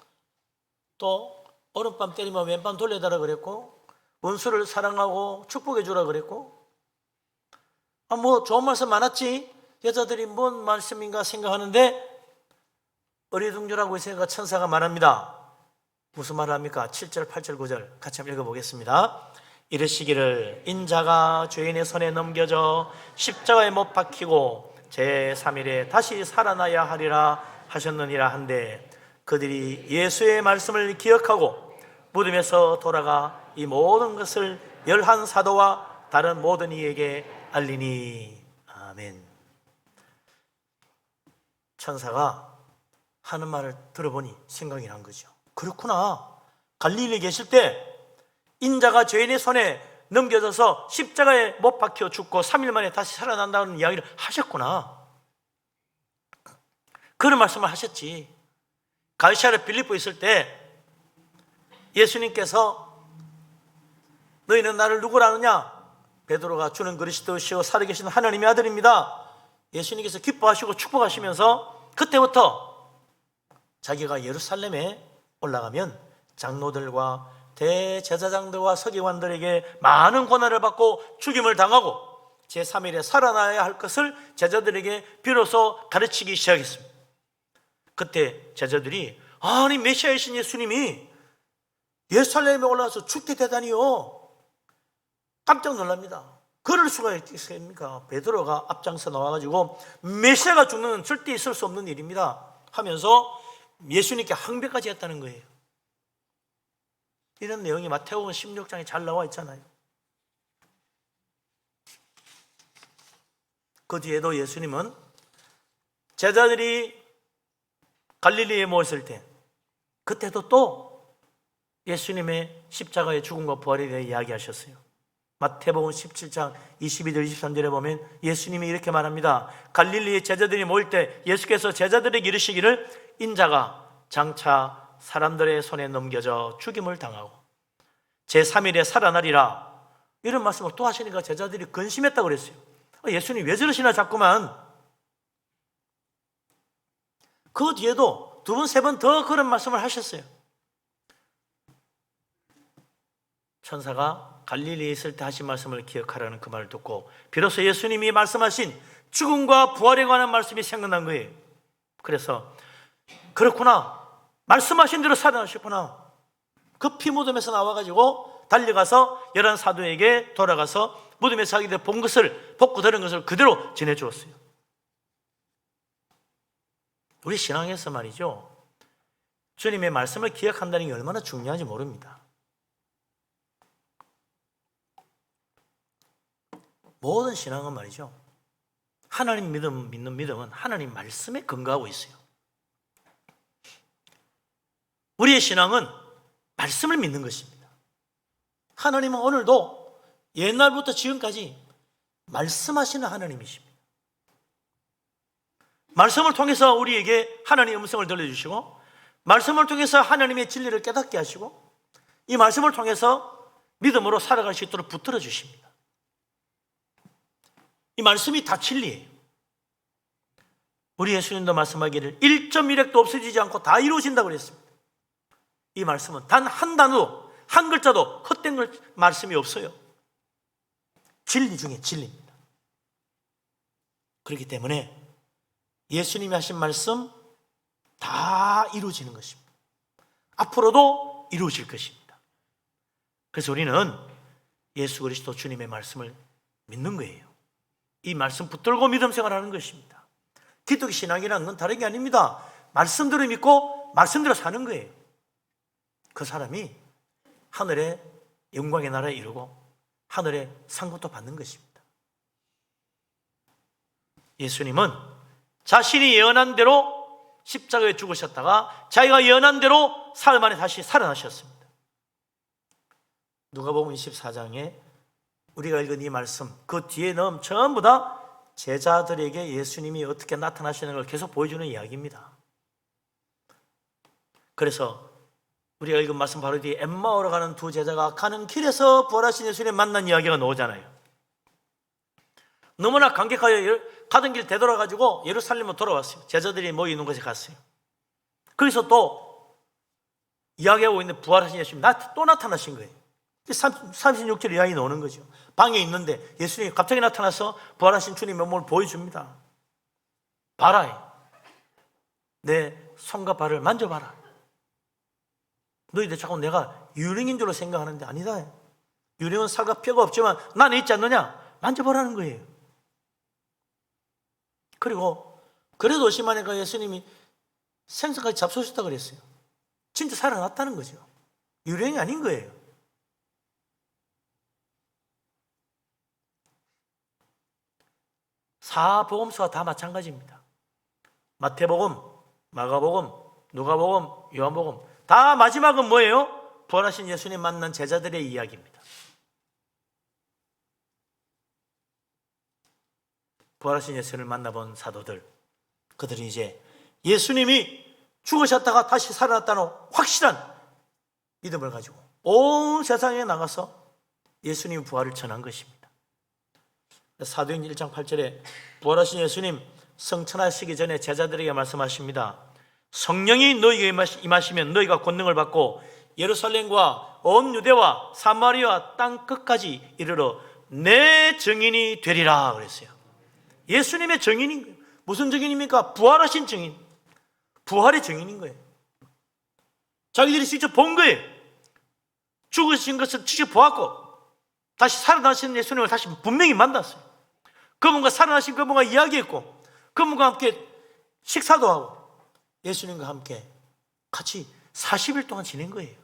Speaker 3: 또 오른밤 때리면 왼밤 돌려달라 그랬고, 원수를 사랑하고 축복해 주라 그랬고, 뭐 좋은 말씀 많았지. 여자들이 뭔 말씀인가 생각하는데 어리둥절하고 있으니까 천사가 말합니다. 무슨 말을 합니까? 7절, 8절, 9절 같이 한번 읽어보겠습니다. 이르시기를 인자가 죄인의 손에 넘겨져 십자가에 못 박히고 제3일에 다시 살아나야 하리라 하셨느니라 한데 그들이 예수의 말씀을 기억하고 무덤에서 돌아가 이 모든 것을 11사도와 다른 모든 이에게 알리니. 아멘. 천사가 하는 말을 들어보니 생각이 난 거죠. 그렇구나. 갈릴리에 계실 때 인자가 죄인의 손에 넘겨져서 십자가에 못 박혀 죽고 3일 만에 다시 살아난다는 이야기를 하셨구나. 그런 말씀을 하셨지. 가이사랴 빌립보에 있을 때 예수님께서 너희는 나를 누구라 하느냐? 베드로가 주는 그리스도시요 살아계신 하나님의 아들입니다. 예수님께서 기뻐하시고 축복하시면서 그때부터 자기가 예루살렘에 올라가면 장로들과 대제사장들과 서기관들에게 많은 고난을 받고 죽임을 당하고 제3일에 살아나야 할 것을 제자들에게 비로소 가르치기 시작했습니다. 그때 제자들이 아니 메시아이신 예수님이 예루살렘에 올라와서 죽게 되다니요. 깜짝 놀랍니다. 그럴 수가 있습니까? 베드로가 앞장서 나와가지고 메시아가 죽는 건 절대 있을 수 없는 일입니다 하면서 예수님께 항배까지 했다는 거예요. 이런 내용이 마태복음 16장에 잘 나와 있잖아요. 그 뒤에도 예수님은 제자들이 갈릴리에 모였을 때 그때도 또 예수님의 십자가의 죽음과 부활에 대해 이야기하셨어요. 마태복음 17장 22절 23절에 보면 예수님이 이렇게 말합니다. 갈릴리의 제자들이 모일 때 예수께서 제자들에게 이르시기를 인자가 장차 사람들의 손에 넘겨져 죽임을 당하고 제3일에 살아나리라. 이런 말씀을 또 하시니까 제자들이 근심했다고 그랬어요. 예수님 왜 저러시나 자꾸만. 그 뒤에도 두 번, 세 번 더 그런 말씀을 하셨어요. 천사가 갈릴리에 있을 때 하신 말씀을 기억하라는 그 말을 듣고 비로소 예수님이 말씀하신 죽음과 부활에 관한 말씀이 생각난 거예요. 그래서 그렇구나. 말씀하신 대로 살아나셨구나. 급히 무덤에서 나와가지고 달려가서 11사도에게 돌아가서 무덤에서 자기들 본 것을, 복구 들은 것을 그대로 전해주었어요. 우리 신앙에서 말이죠, 주님의 말씀을 기억한다는 게 얼마나 중요한지 모릅니다. 모든 신앙은 말이죠, 하나님 믿는 믿음은 하나님 말씀에 근거하고 있어요. 우리의 신앙은 말씀을 믿는 것입니다. 하나님은 오늘도 옛날부터 지금까지 말씀하시는 하나님이십니다. 말씀을 통해서 우리에게 하나님의 음성을 들려주시고, 말씀을 통해서 하나님의 진리를 깨닫게 하시고, 이 말씀을 통해서 믿음으로 살아갈 수 있도록 붙들어 주십니다. 이 말씀이 다 진리예요. 우리 예수님도 말씀하기를 1.1획도 없어지지 않고 다 이루어진다고 그랬습니다. 이 말씀은 단 한 단어도, 한 글자도 헛된 말씀이 없어요. 진리 중에 진리입니다. 그렇기 때문에 예수님이 하신 말씀 다 이루어지는 것입니다. 앞으로도 이루어질 것입니다. 그래서 우리는 예수 그리스도 주님의 말씀을 믿는 거예요. 이 말씀 붙들고 믿음 생활하는 것입니다. 기독교 신앙이라는 건 다른 게 아닙니다. 말씀대로 믿고 말씀대로 사는 거예요. 그 사람이 하늘의 영광의 나라에 이르고 하늘의 상급도 받는 것입니다. 예수님은 자신이 예언한 대로 십자가에 죽으셨다가 자기가 예언한 대로 사흘 만에 다시 살아나셨습니다. 누가복음 24장에 우리가 읽은 이 말씀, 그 뒤에 넣은 전부 다 제자들에게 예수님이 어떻게 나타나시는 걸 계속 보여주는 이야기입니다. 그래서 우리가 읽은 말씀 바로 뒤에 엠마오로 가는 두 제자가 가는 길에서 부활하신 예수님 만난 이야기가 나오잖아요. 너무나 감격하여 가던 길 되돌아가지고 예루살렘으로 돌아왔어요. 제자들이 모이는 곳에 갔어요. 거기서 또 이야기하고 있는데 부활하신 예수님이 또 나타나신 거예요. 36절 이야기 나오는 거죠. 방에 있는데 예수님이 갑자기 나타나서 부활하신 주님의 몸을 보여줍니다. 봐라. 내 손과 발을 만져봐라. 너희들 자꾸 내가 유령인 줄로 생각하는데 아니다. 유령은 살과 뼈가 없지만 나는 있지 않느냐? 만져보라는 거예요. 그리고 그래도 오시마니까 예수님이 생선까지 잡수셨다고 그랬어요. 진짜 살아났다는 거죠. 유령이 아닌 거예요. 사복음서와 다 마찬가지입니다. 마태복음, 마가복음, 누가복음, 요한복음 다 마지막은 뭐예요? 부활하신 예수님 만난 제자들의 이야기입니다. 부활하신 예수님을 만나본 사도들, 그들이 이제 예수님이 죽으셨다가 다시 살아났다는 확실한 믿음을 가지고 온 세상에 나가서 예수님 부활을 전한 것입니다. 사도행전 1장 8절에 부활하신 예수님 성천하시기 전에 제자들에게 말씀하십니다. 성령이 너희에게 임하시면 너희가 권능을 받고 예루살렘과 온 유대와 사마리아 땅 끝까지 이르러 내 증인이 되리라 그랬어요. 예수님의 증인인 거예요. 무슨 증인입니까? 부활하신 증인. 부활의 증인인 거예요. 자기들이 직접 본 거예요. 죽으신 것을 직접 보았고 다시 살아나신 예수님을 다시 분명히 만났어요. 그분과 살아나신 그분과 이야기했고 그분과 함께 식사도 하고 예수님과 함께 같이 40일 동안 지낸 거예요.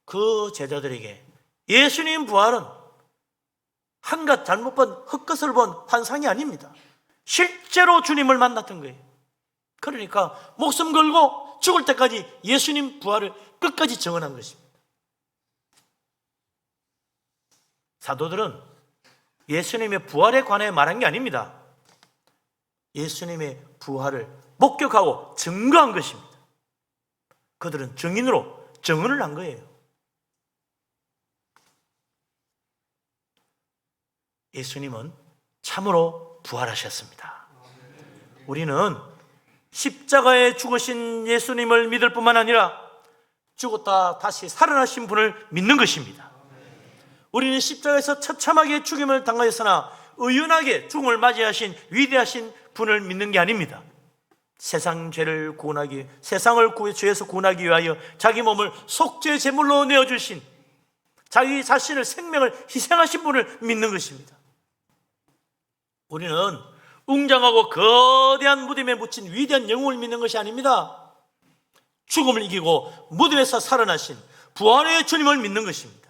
Speaker 3: 그 제자들에게 예수님 부활은 한갓 잘못 본 헛것을 본 환상이 아닙니다. 실제로 주님을 만났던 거예요. 그러니까 목숨 걸고 죽을 때까지 예수님 부활을 끝까지 증언한 것입니다. 사도들은 예수님의 부활에 관해 말한 게 아닙니다. 예수님의 부활을 목격하고 증거한 것입니다. 그들은 증인으로 증언을 한 거예요. 예수님은 참으로 부활하셨습니다. 우리는 십자가에 죽으신 예수님을 믿을 뿐만 아니라 죽었다 다시 살아나신 분을 믿는 것입니다. 우리는 십자가에서 처참하게 죽임을 당하였으나 의연하게 죽음을 맞이하신 위대하신 분을 믿는 게 아닙니다. 세상 죄를 구원하기, 세상을 죄에서 구원하기 위하여 자기 몸을 속죄 제물로 내어주신, 자기 자신을 생명을 희생하신 분을 믿는 것입니다. 우리는 웅장하고 거대한 무덤에 묻힌 위대한 영웅을 믿는 것이 아닙니다. 죽음을 이기고 무덤에서 살아나신 부활의 주님을 믿는 것입니다.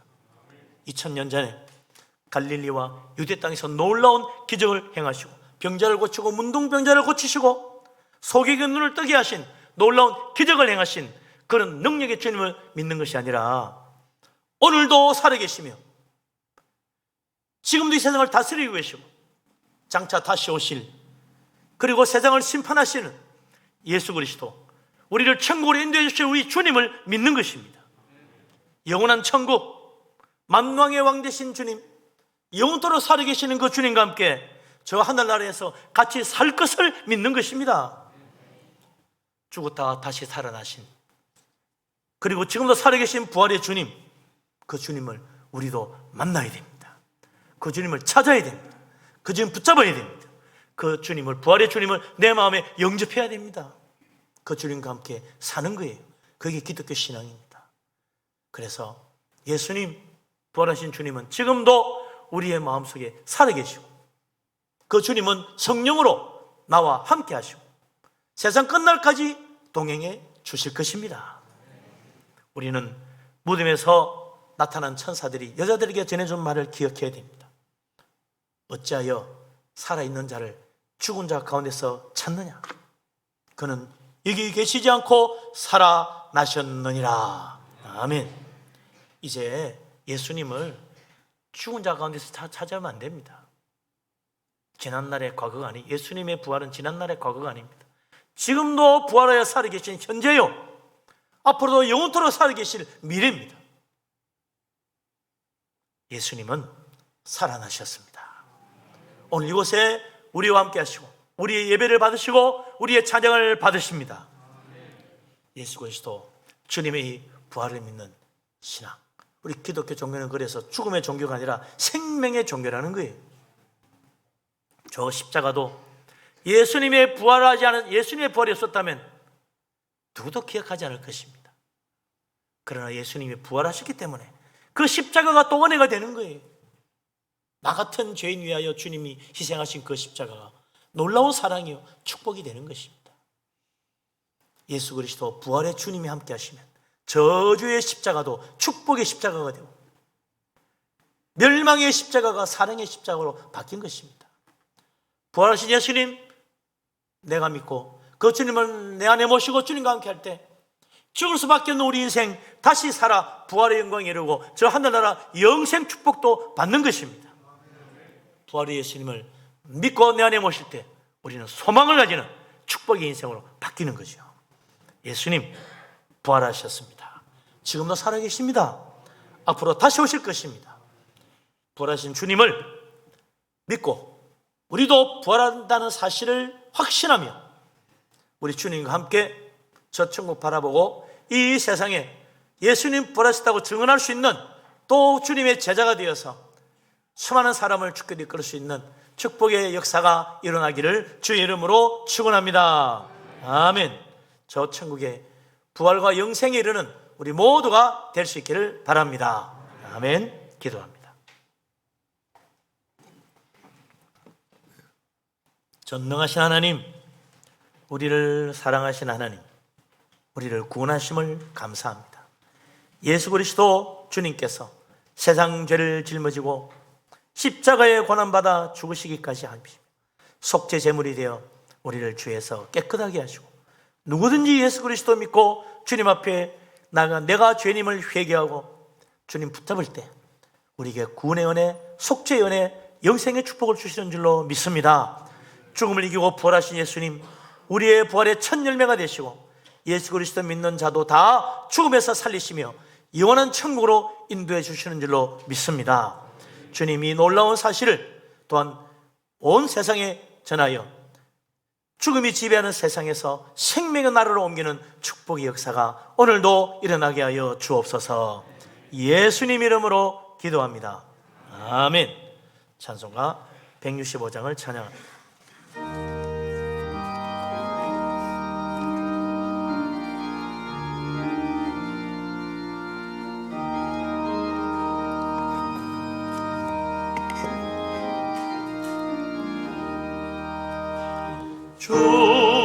Speaker 3: 2000년 전에 갈릴리와 유대 땅에서 놀라운 기적을 행하시고 병자를 고치고 문둥병자를 고치시고 소경의 눈을 뜨게 하신 놀라운 기적을 행하신 그런 능력의 주님을 믿는 것이 아니라 오늘도 살아계시며 지금도 이 세상을 다스리고 계시고 장차 다시 오실, 그리고 세상을 심판하시는 예수 그리스도, 우리를 천국으로 인도해 주실 우리 주님을 믿는 것입니다. 영원한 천국, 만왕의 왕 되신 주님, 영원토록 살아계시는 그 주님과 함께 저 하늘나라에서 같이 살 것을 믿는 것입니다. 죽었다 다시 살아나신, 그리고 지금도 살아계신 부활의 주님, 그 주님을 우리도 만나야 됩니다. 그 주님을 찾아야 됩니다. 그 주님 붙잡아야 됩니다. 그 주님을, 부활의 주님을 내 마음에 영접해야 됩니다. 그 주님과 함께 사는 거예요. 그게 기독교 신앙입니다. 그래서 예수님, 부활하신 주님은 지금도 우리의 마음속에 살아계시고 그 주님은 성령으로 나와 함께 하시고 세상 끝날까지 동행해 주실 것입니다. 우리는 무덤에서 나타난 천사들이 여자들에게 전해준 말을 기억해야 됩니다. 어찌하여 살아있는 자를 죽은 자 가운데서 찾느냐? 그는 여기 계시지 않고 살아나셨느니라. 아멘. 이제 예수님을 죽은 자 가운데서 찾아오면 안 됩니다. 지난날의 과거가 아니, 예수님의 부활은 지난날의 과거가 아닙니다. 지금도 부활하여 살아계신 현재요, 앞으로도 영원토록 살아계실 미래입니다. 예수님은 살아나셨습니다. 오늘 이곳에 우리와 함께 하시고 우리의 예배를 받으시고 우리의 찬양을 받으십니다. 예수 그리스도 주님의 이 부활을 믿는 신앙, 우리 기독교 종교는 그래서 죽음의 종교가 아니라 생명의 종교라는 거예요. 저 십자가도 예수님의 부활하지 않은 예수님의 부활이 없었다면 누구도 기억하지 않을 것입니다. 그러나 예수님이 부활하셨기 때문에 그 십자가가 또 은혜가 되는 거예요. 나 같은 죄인 위하여 주님이 희생하신 그 십자가가 놀라운 사랑이요 축복이 되는 것입니다. 예수 그리스도 부활의 주님이 함께 하시면 저주의 십자가도 축복의 십자가가 되고 멸망의 십자가가 사랑의 십자가로 바뀐 것입니다. 부활하신 예수님 내가 믿고 그 주님을 내 안에 모시고 주님과 함께 할 때 죽을 수밖에 없는 우리 인생 다시 살아 부활의 영광에 이르고 저 하늘나라 영생 축복도 받는 것입니다. 부활의 예수님을 믿고 내 안에 모실 때 우리는 소망을 가지는 축복의 인생으로 바뀌는 거죠. 예수님 부활하셨습니다. 지금도 살아계십니다. 앞으로 다시 오실 것입니다. 부활하신 주님을 믿고 우리도 부활한다는 사실을 확신하며 우리 주님과 함께 저 천국 바라보고 이 세상에 예수님 부활하셨다고 증언할 수 있는 또 주님의 제자가 되어서 수많은 사람을 주께 이끌 수 있는 축복의 역사가 일어나기를 주의 이름으로 축원합니다. 아멘. 저 천국의 부활과 영생에 이르는 우리 모두가 될 수 있기를 바랍니다. 아멘. 기도합니다. 전능하신 하나님, 우리를 사랑하신 하나님, 우리를 구원하심을 감사합니다. 예수 그리스도 주님께서 세상 죄를 짊어지고 십자가에 고난받아 죽으시기까지 하시며 속죄 제물이 되어 우리를 죄에서 깨끗하게 하시고 누구든지 예수 그리스도 믿고 주님 앞에 나가 내가 죄님을 회개하고 주님 붙잡을 때 우리에게 구원의 은혜, 속죄의 은혜, 영생의 축복을 주시는 줄로 믿습니다. 죽음을 이기고 부활하신 예수님, 우리의 부활의 첫 열매가 되시고 예수 그리스도 믿는 자도 다 죽음에서 살리시며 영원한 천국으로 인도해 주시는 줄로 믿습니다. 주님이 놀라운 사실을 또한 온 세상에 전하여 죽음이 지배하는 세상에서 생명의 나라로 옮기는 축복의 역사가 오늘도 일어나게 하여 주옵소서. 예수님 이름으로 기도합니다. 아멘. 찬송가 165장을 찬양합니다.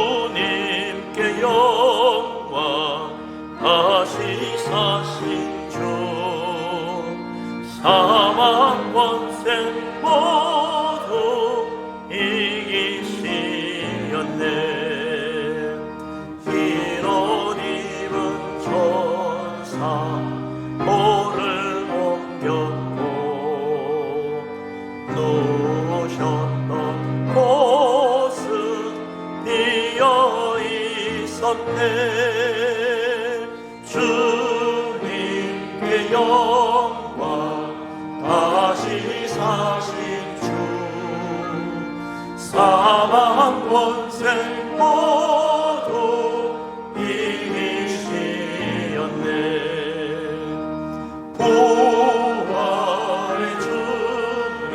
Speaker 3: 주님께 영광 다시 사신 주 사망 권세 모두 이기시렸네. 흰 옷 입은 천사 돌을 옮겼고 누우셨던 곳은 비어 있었네. 주님께 영광 다시 사신 주 사망 권세 모두 이기시었네. 부활의 주님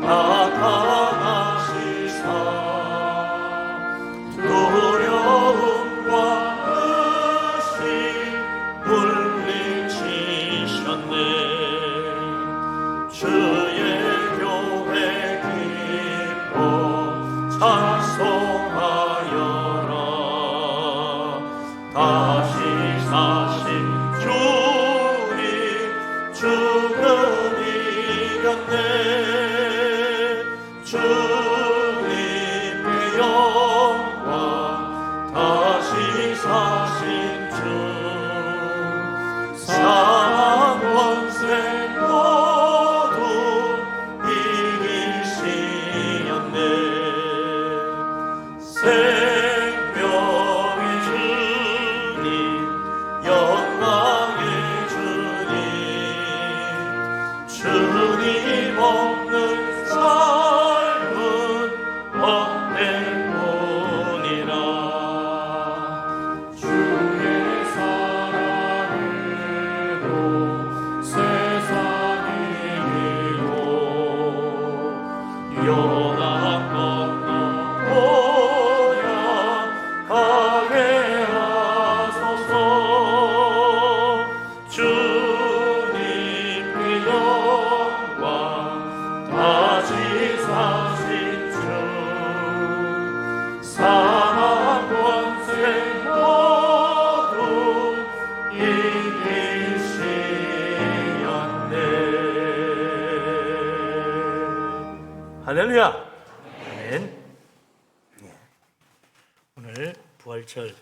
Speaker 3: 나타나시사 두려움과 의심 물리치셨네. 주의 교회 기뻐 찬송하여라. 다시 사신 주님 죽음 이겼네. 주님께 영광 다시 사신 주 사망 권세 모두 이기시었네. 생명의 주님 영광의 주님 주님 없는 삶은 헛될 뿐이라. 주의 사랑으로 세상이 이고 연한 할렐루야. 아멘. 예. 오늘 부활절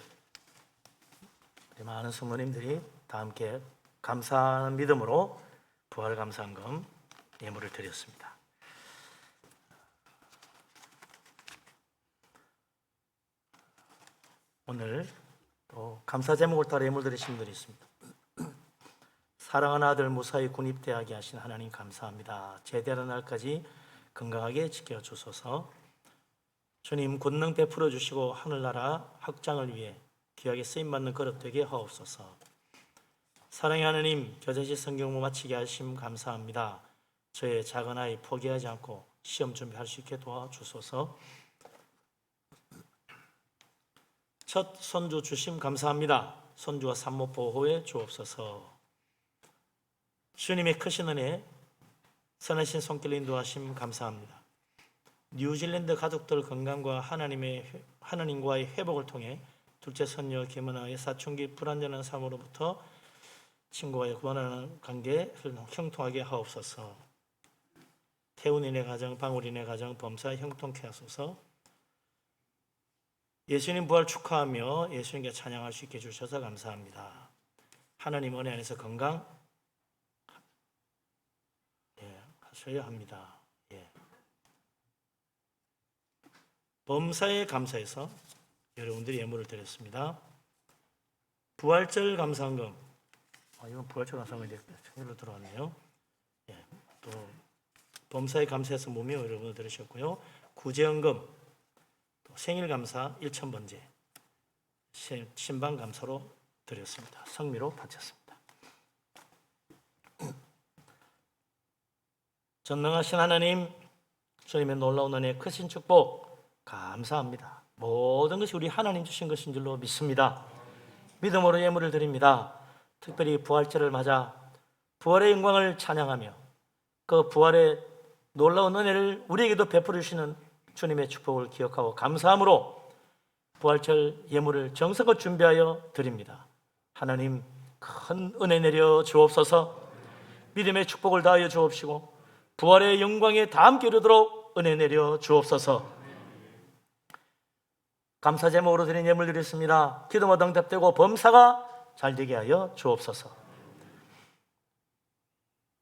Speaker 3: 우리 많은 성도님들이 다 함께 감사하는 믿음으로 부활 감사한금 예물을 드렸습니다. 오늘 또 감사 제목을 따라 예물 드리신 분들이 있습니다. 사랑하는 아들 무사히 군입대하게 하신 하나님 감사합니다. 제대하는 날까지 건강하게 지켜주소서. 주님 권능 베풀어 주시고 하늘나라 확장을 위해 귀하게 쓰임받는 그릇 되게 하옵소서. 사랑의 하나님, 겨자씨 성경무 마치게 하심 감사합니다. 저의 작은 아이 포기하지 않고 시험 준비할 수 있게 도와주소서. 첫 손주 주심 감사합니다. 손주와 산모 보호해 주옵소서. 주님의 크신 은혜, 선하신 손길 인도하심 감사합니다. 뉴질랜드 가족들 건강과 하나님과의 회복을 통해 둘째 손녀 김은아의 사춘기 불완전한 삶으로부터 친구와의 구원하는 관계 형통하게 하옵소서. 태훈이네 가정, 방울이네 가정 범사 형통케 하소서. 예수님 부활 축하하며 예수님께 찬양할 수 있게 해주셔서 감사합니다. 하나님 은혜 안에서 건강 하셔야 합니다. 범사에 감사해서 여러분들이 예물을 드렸습니다. 부활절 감사한금, 이건 부활절 감사한금 이제 생일로 들어왔네요. 또 범사에 감사해서 무명 여러분들 들으셨고요. 구제연금, 생일 감사 1,000번째, 신방 감사로 드렸습니다. 성미로 바쳤습니다. 전능하신 하나님, 주님의 놀라운 은혜, 크신 축복 감사합니다. 모든 것이 우리 하나님 주신 것인 줄로 믿습니다. 믿음으로 예물을 드립니다. 특별히 부활절을 맞아 부활의 영광을 찬양하며 그 부활의 놀라운 은혜를 우리에게도 베풀어 주시는 주님의 축복을 기억하고 감사함으로 부활절 예물을 정성껏 준비하여 드립니다. 하나님 큰 은혜 내려 주옵소서. 믿음의 축복을 다하여 주옵시고 부활의 영광에 다 함께 이르도록 은혜 내려 주옵소서. 감사 제목으로 드린 예물 드렸습니다. 기도마다 응답되고 범사가 잘되게 하여 주옵소서.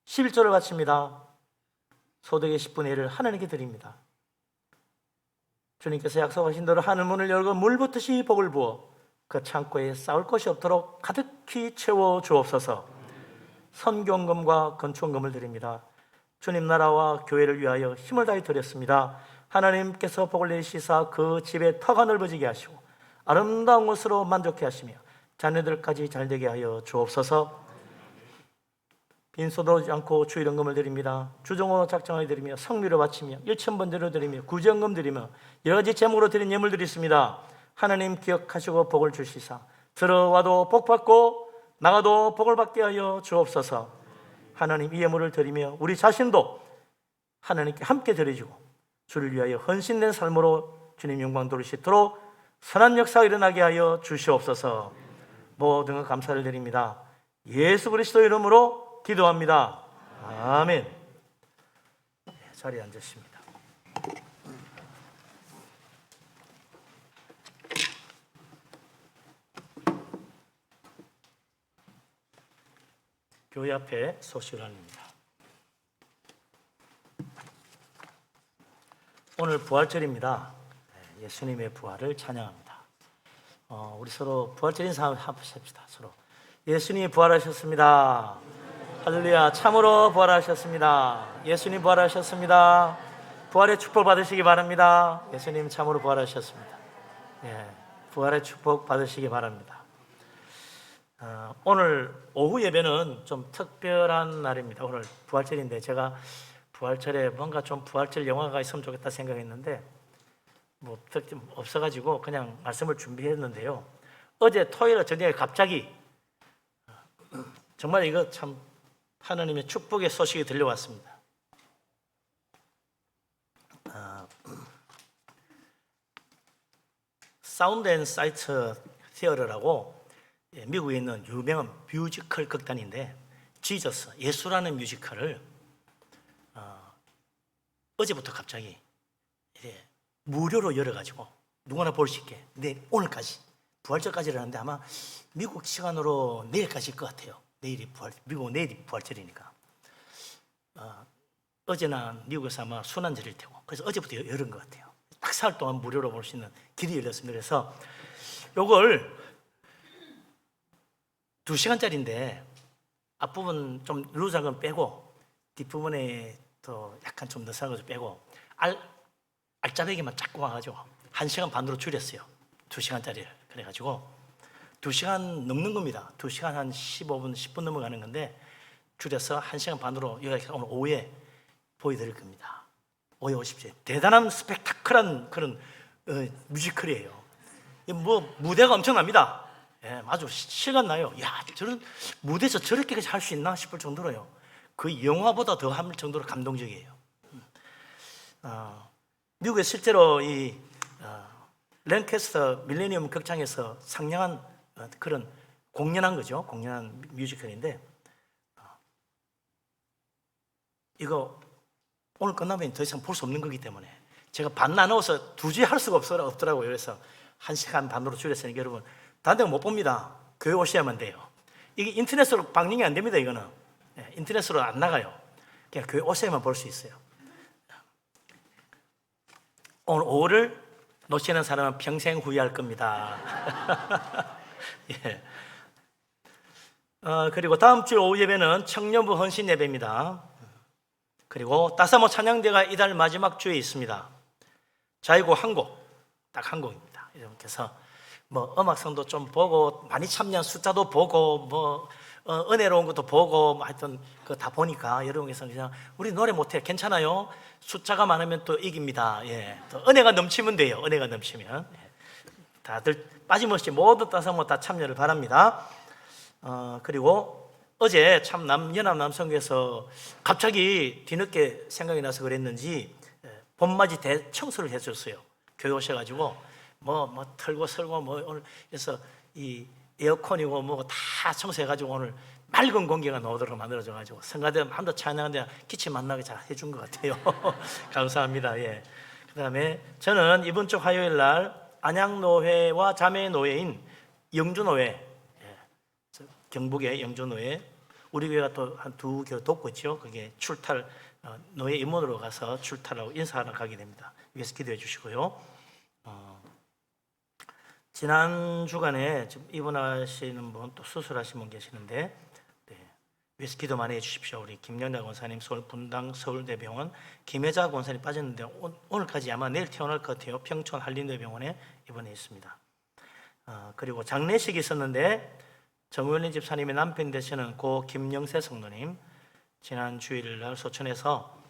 Speaker 3: 11조를 바칩니다. 소득의 10분의 1을 하나님께 드립니다. 주님께서 약속하신 대로 하늘문을 열고 물붓듯이 복을 부어 그 창고에 쌓을 것이 없도록 가득히 채워 주옵소서. 선경금과 건축금을 드립니다. 주님 나라와 교회를 위하여 힘을 다해 드렸습니다. 하나님께서 복을 내리시사 그 집에 터가 넓어지게 하시고 아름다운 것으로 만족해 하시며 자녀들까지 잘되게 하여 주옵소서. 빈소도 오지 않고 주일연금을 드립니다. 주정으로 작정하여 드리며 성미로 바치며 1,000번대로 드리며 구제연금 드리며 여러 가지 제목으로 드린 예물 드렸습니다. 하나님 기억하시고 복을 주시사 들어와도 복받고 나가도 복을 받게 하여 주옵소서. 하나님 이 예물을 드리며 우리 자신도 하나님께 함께 드려주고 주를 위하여 헌신된 삶으로 주님 영광 돌릴 수 있도록 선한 역사가 일어나게 하여 주시옵소서. 모든 것 감사를 드립니다. 예수 그리스도 이름으로 기도합니다. 아멘. 자리에 앉으십니다. 교회 앞에 소식을 합니다. 오늘 부활절입니다. 예수님의 부활을 찬양합니다. 우리 서로 부활절 인사 한번 합시다. 서로 예수님이 부활하셨습니다. 할렐루야. 참으로 부활하셨습니다. 예수님 부활하셨습니다. 부활의 축복 받으시기 바랍니다. 예수님 참으로 부활하셨습니다. 부활의 축복 받으시기 바랍니다. 오늘 오후 예배는 좀 특별한 날입니다. 오늘 부활절인데 제가 부활절에 뭔가 좀 부활절 영화가 있으면 좋겠다 생각했는데 뭐 특히 없어가지고 그냥 말씀을 준비했는데요. 어제 토요일 저녁에 갑자기 정말 이거 참 하나님의 축복의 소식이 들려왔습니다. 사운드 앤 사이트 티어터라고 미국에 있는 유명한 뮤지컬 극단인데 지저스, 예수라는 뮤지컬을 어제부터 갑자기 이제 무료로 열어가지고 누구나 볼 수 있게 오늘까지 부활절까지라는데 아마 미국 시간으로 내일까지일 것 같아요. 미국 내일이 부활절이니까. 어제나 미국에서 아마 순환절일 테고 그래서 어제부터 열은 것 같아요. 딱 사흘 동안 무료로 볼 수 있는 길이 열렸습니다. 그래서 요걸 2시간짜리인데 앞부분 좀 루즈한 건 빼고 뒷부분에 또 약간 좀 느슨한 거 좀 빼고 알짜배기만 쫙 와가지고 1시간 반으로 줄였어요. 2시간짜리를. 그래가지고 2시간 넘는 겁니다. 2시간 한 15분, 10분 넘어가는 건데 줄여서 1시간 반으로 여기 오늘 오후에 보여드릴 겁니다. 오후에 오십시오. 대단한 스펙타클한 그런 뮤지컬이에요. 뭐 무대가 엄청납니다. 예, 아주 실감 나요. 야, 저런 무대에서 저렇게까지 할 수 있나 싶을 정도로요. 그 영화보다 더 할 정도로 감동적이에요. 미국에 실제로 이 랭캐스터 밀레니엄 극장에서 상영한 그런 공연한 거죠. 공연한 뮤지컬인데 이거 오늘 끝나면 더 이상 볼 수 없는 거기 때문에 제가 반 나누어서 2주에 할 수가 없더라고요. 그래서 1시간 반으로 줄였으니까 여러분 다른 데는 못 봅니다. 교회 오셔야만 돼요. 이게 인터넷으로 방영이 안 됩니다. 이거는 인터넷으로 안 나가요. 그냥 교회 오셔야만 볼 수 있어요. 오늘 오후를 놓치는 사람은 평생 후회할 겁니다. 예. 그리고 다음 주 오후 예배는 청년부 헌신 예배입니다. 그리고 따사모 찬양대가 이달 마지막 주에 있습니다. 자유곡 한 곡, 딱 한 곡입니다. 여러분께서 뭐 음악성도 좀 보고 많이 참여한 숫자도 보고 뭐 은혜로운 것도 보고 뭐 하여튼 그거 다 보니까 여러분께서 그냥 우리 노래 못해 괜찮아요. 숫자가 많으면 또 이깁니다. 예, 또 은혜가 넘치면 돼요. 은혜가 넘치면 다들 빠짐없이 모두 따사모 다 참여를 바랍니다. 그리고 어제 참 연합 남성교에서 갑자기 뒤늦게 생각이 나서 그랬는지 봄맞이 대청소를 해줬어요. 교회 오셔가지고 뭐 털고 설고 뭐 오늘 그래서 이 에어컨이고 뭐 다 청소해가지고 오늘 맑은 공기가 나오도록 만들어줘가지고 성가대 마음대로 찬양하는데 기침 만나게 잘 해준 것 같아요. 감사합니다. 예. 그다음에 저는 이번 주 화요일 날 안양노회와 자매노회인 영주노회, 경북의 영주노회 우리 교회가 또 한 2교회 돕고 있죠. 그게 출탈 노예 임원으로 가서 출탈하고 인사하러 가게 됩니다. 위해서 기도해 주시고요. 지난 주간에 지금 입원하시는 분 또 수술하신 분 계시는데 위해서 기도 많이 해주십시오. 우리 김연아 권사님 서울 분당 서울대병원, 김혜자 권사님 빠졌는데 오늘까지 아마 내일 퇴원할 것 같아요. 평촌 한림대병원에 입원해 있습니다. 그리고 장례식이 있었는데 정우현님 집사님의 남편 되시는 고 김영세 성도님 지난 주일날 소천에서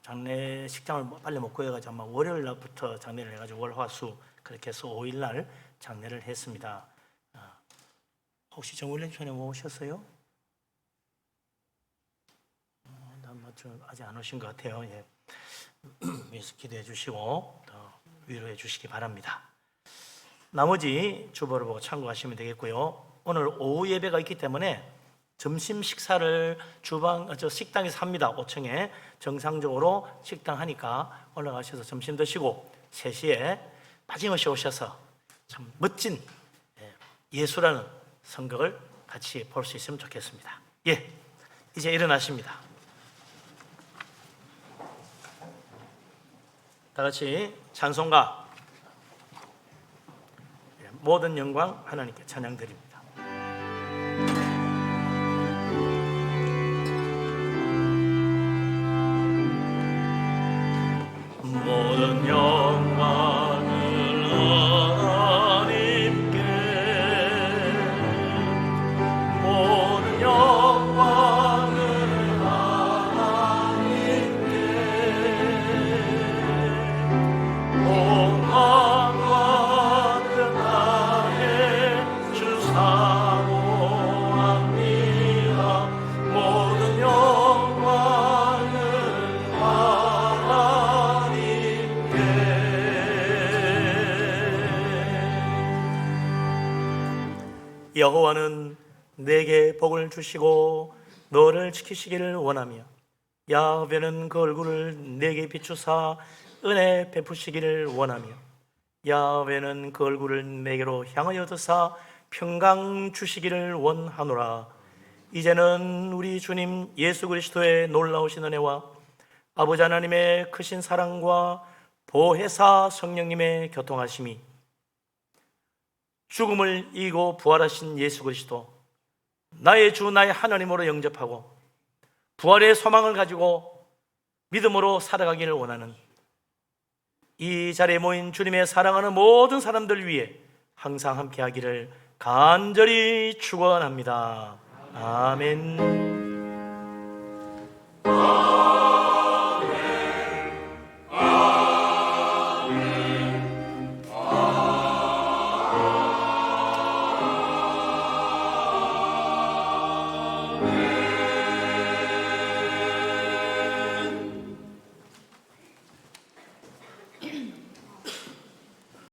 Speaker 3: 장례식장을 빨리 못 구해가지고 아마 월요일 날부터 장례를 해가지고 월화수 그렇게 해서 5일 날 장례를 했습니다. 혹시 정우현님 집사님 오셨어요? 아직 안 오신 것 같아요. 예. 위해서 기도해 주시고 더 위로해 주시기 바랍니다. 나머지 주보를 보고 참고하시면 되겠고요. 오늘 오후 예배가 있기 때문에 점심 식사를 식당에서 합니다. 5층에 정상적으로 식당 하니까 올라가셔서 점심 드시고 3시에 빠짐없이 오셔서 참 멋진 예수라는 성극을 같이 볼 수 있으면 좋겠습니다. 예, 이제 일어나십니다. 다 같이 찬송가 모든 영광 하나님께 찬양드립니다. 모든 영광을 하나님께 모든 영광을 하나님께 온망과 뜻하에 주 사모합니다. 모든 영광을 여호와는 내게 복을 주시고 너를 지키시기를 원하며 야훼는 그 얼굴을 내게 비추사 은혜 베푸시기를 원하며 야훼는 그 얼굴을 내게로 향하여 드사 평강 주시기를 원하노라. 이제는 우리 주님 예수 그리스도의 놀라우신 은혜와 아버지 하나님의 크신 사랑과 보혜사 성령님의 교통하심이 죽음을 이기고 부활하신 예수 그리스도 나의 주 나의 하나님으로 영접하고 부활의 소망을 가지고 믿음으로 살아가기를 원하는 이 자리에 모인 주님의 사랑하는 모든 사람들 위해 항상 함께 하기를 간절히 축원합니다. 아멘.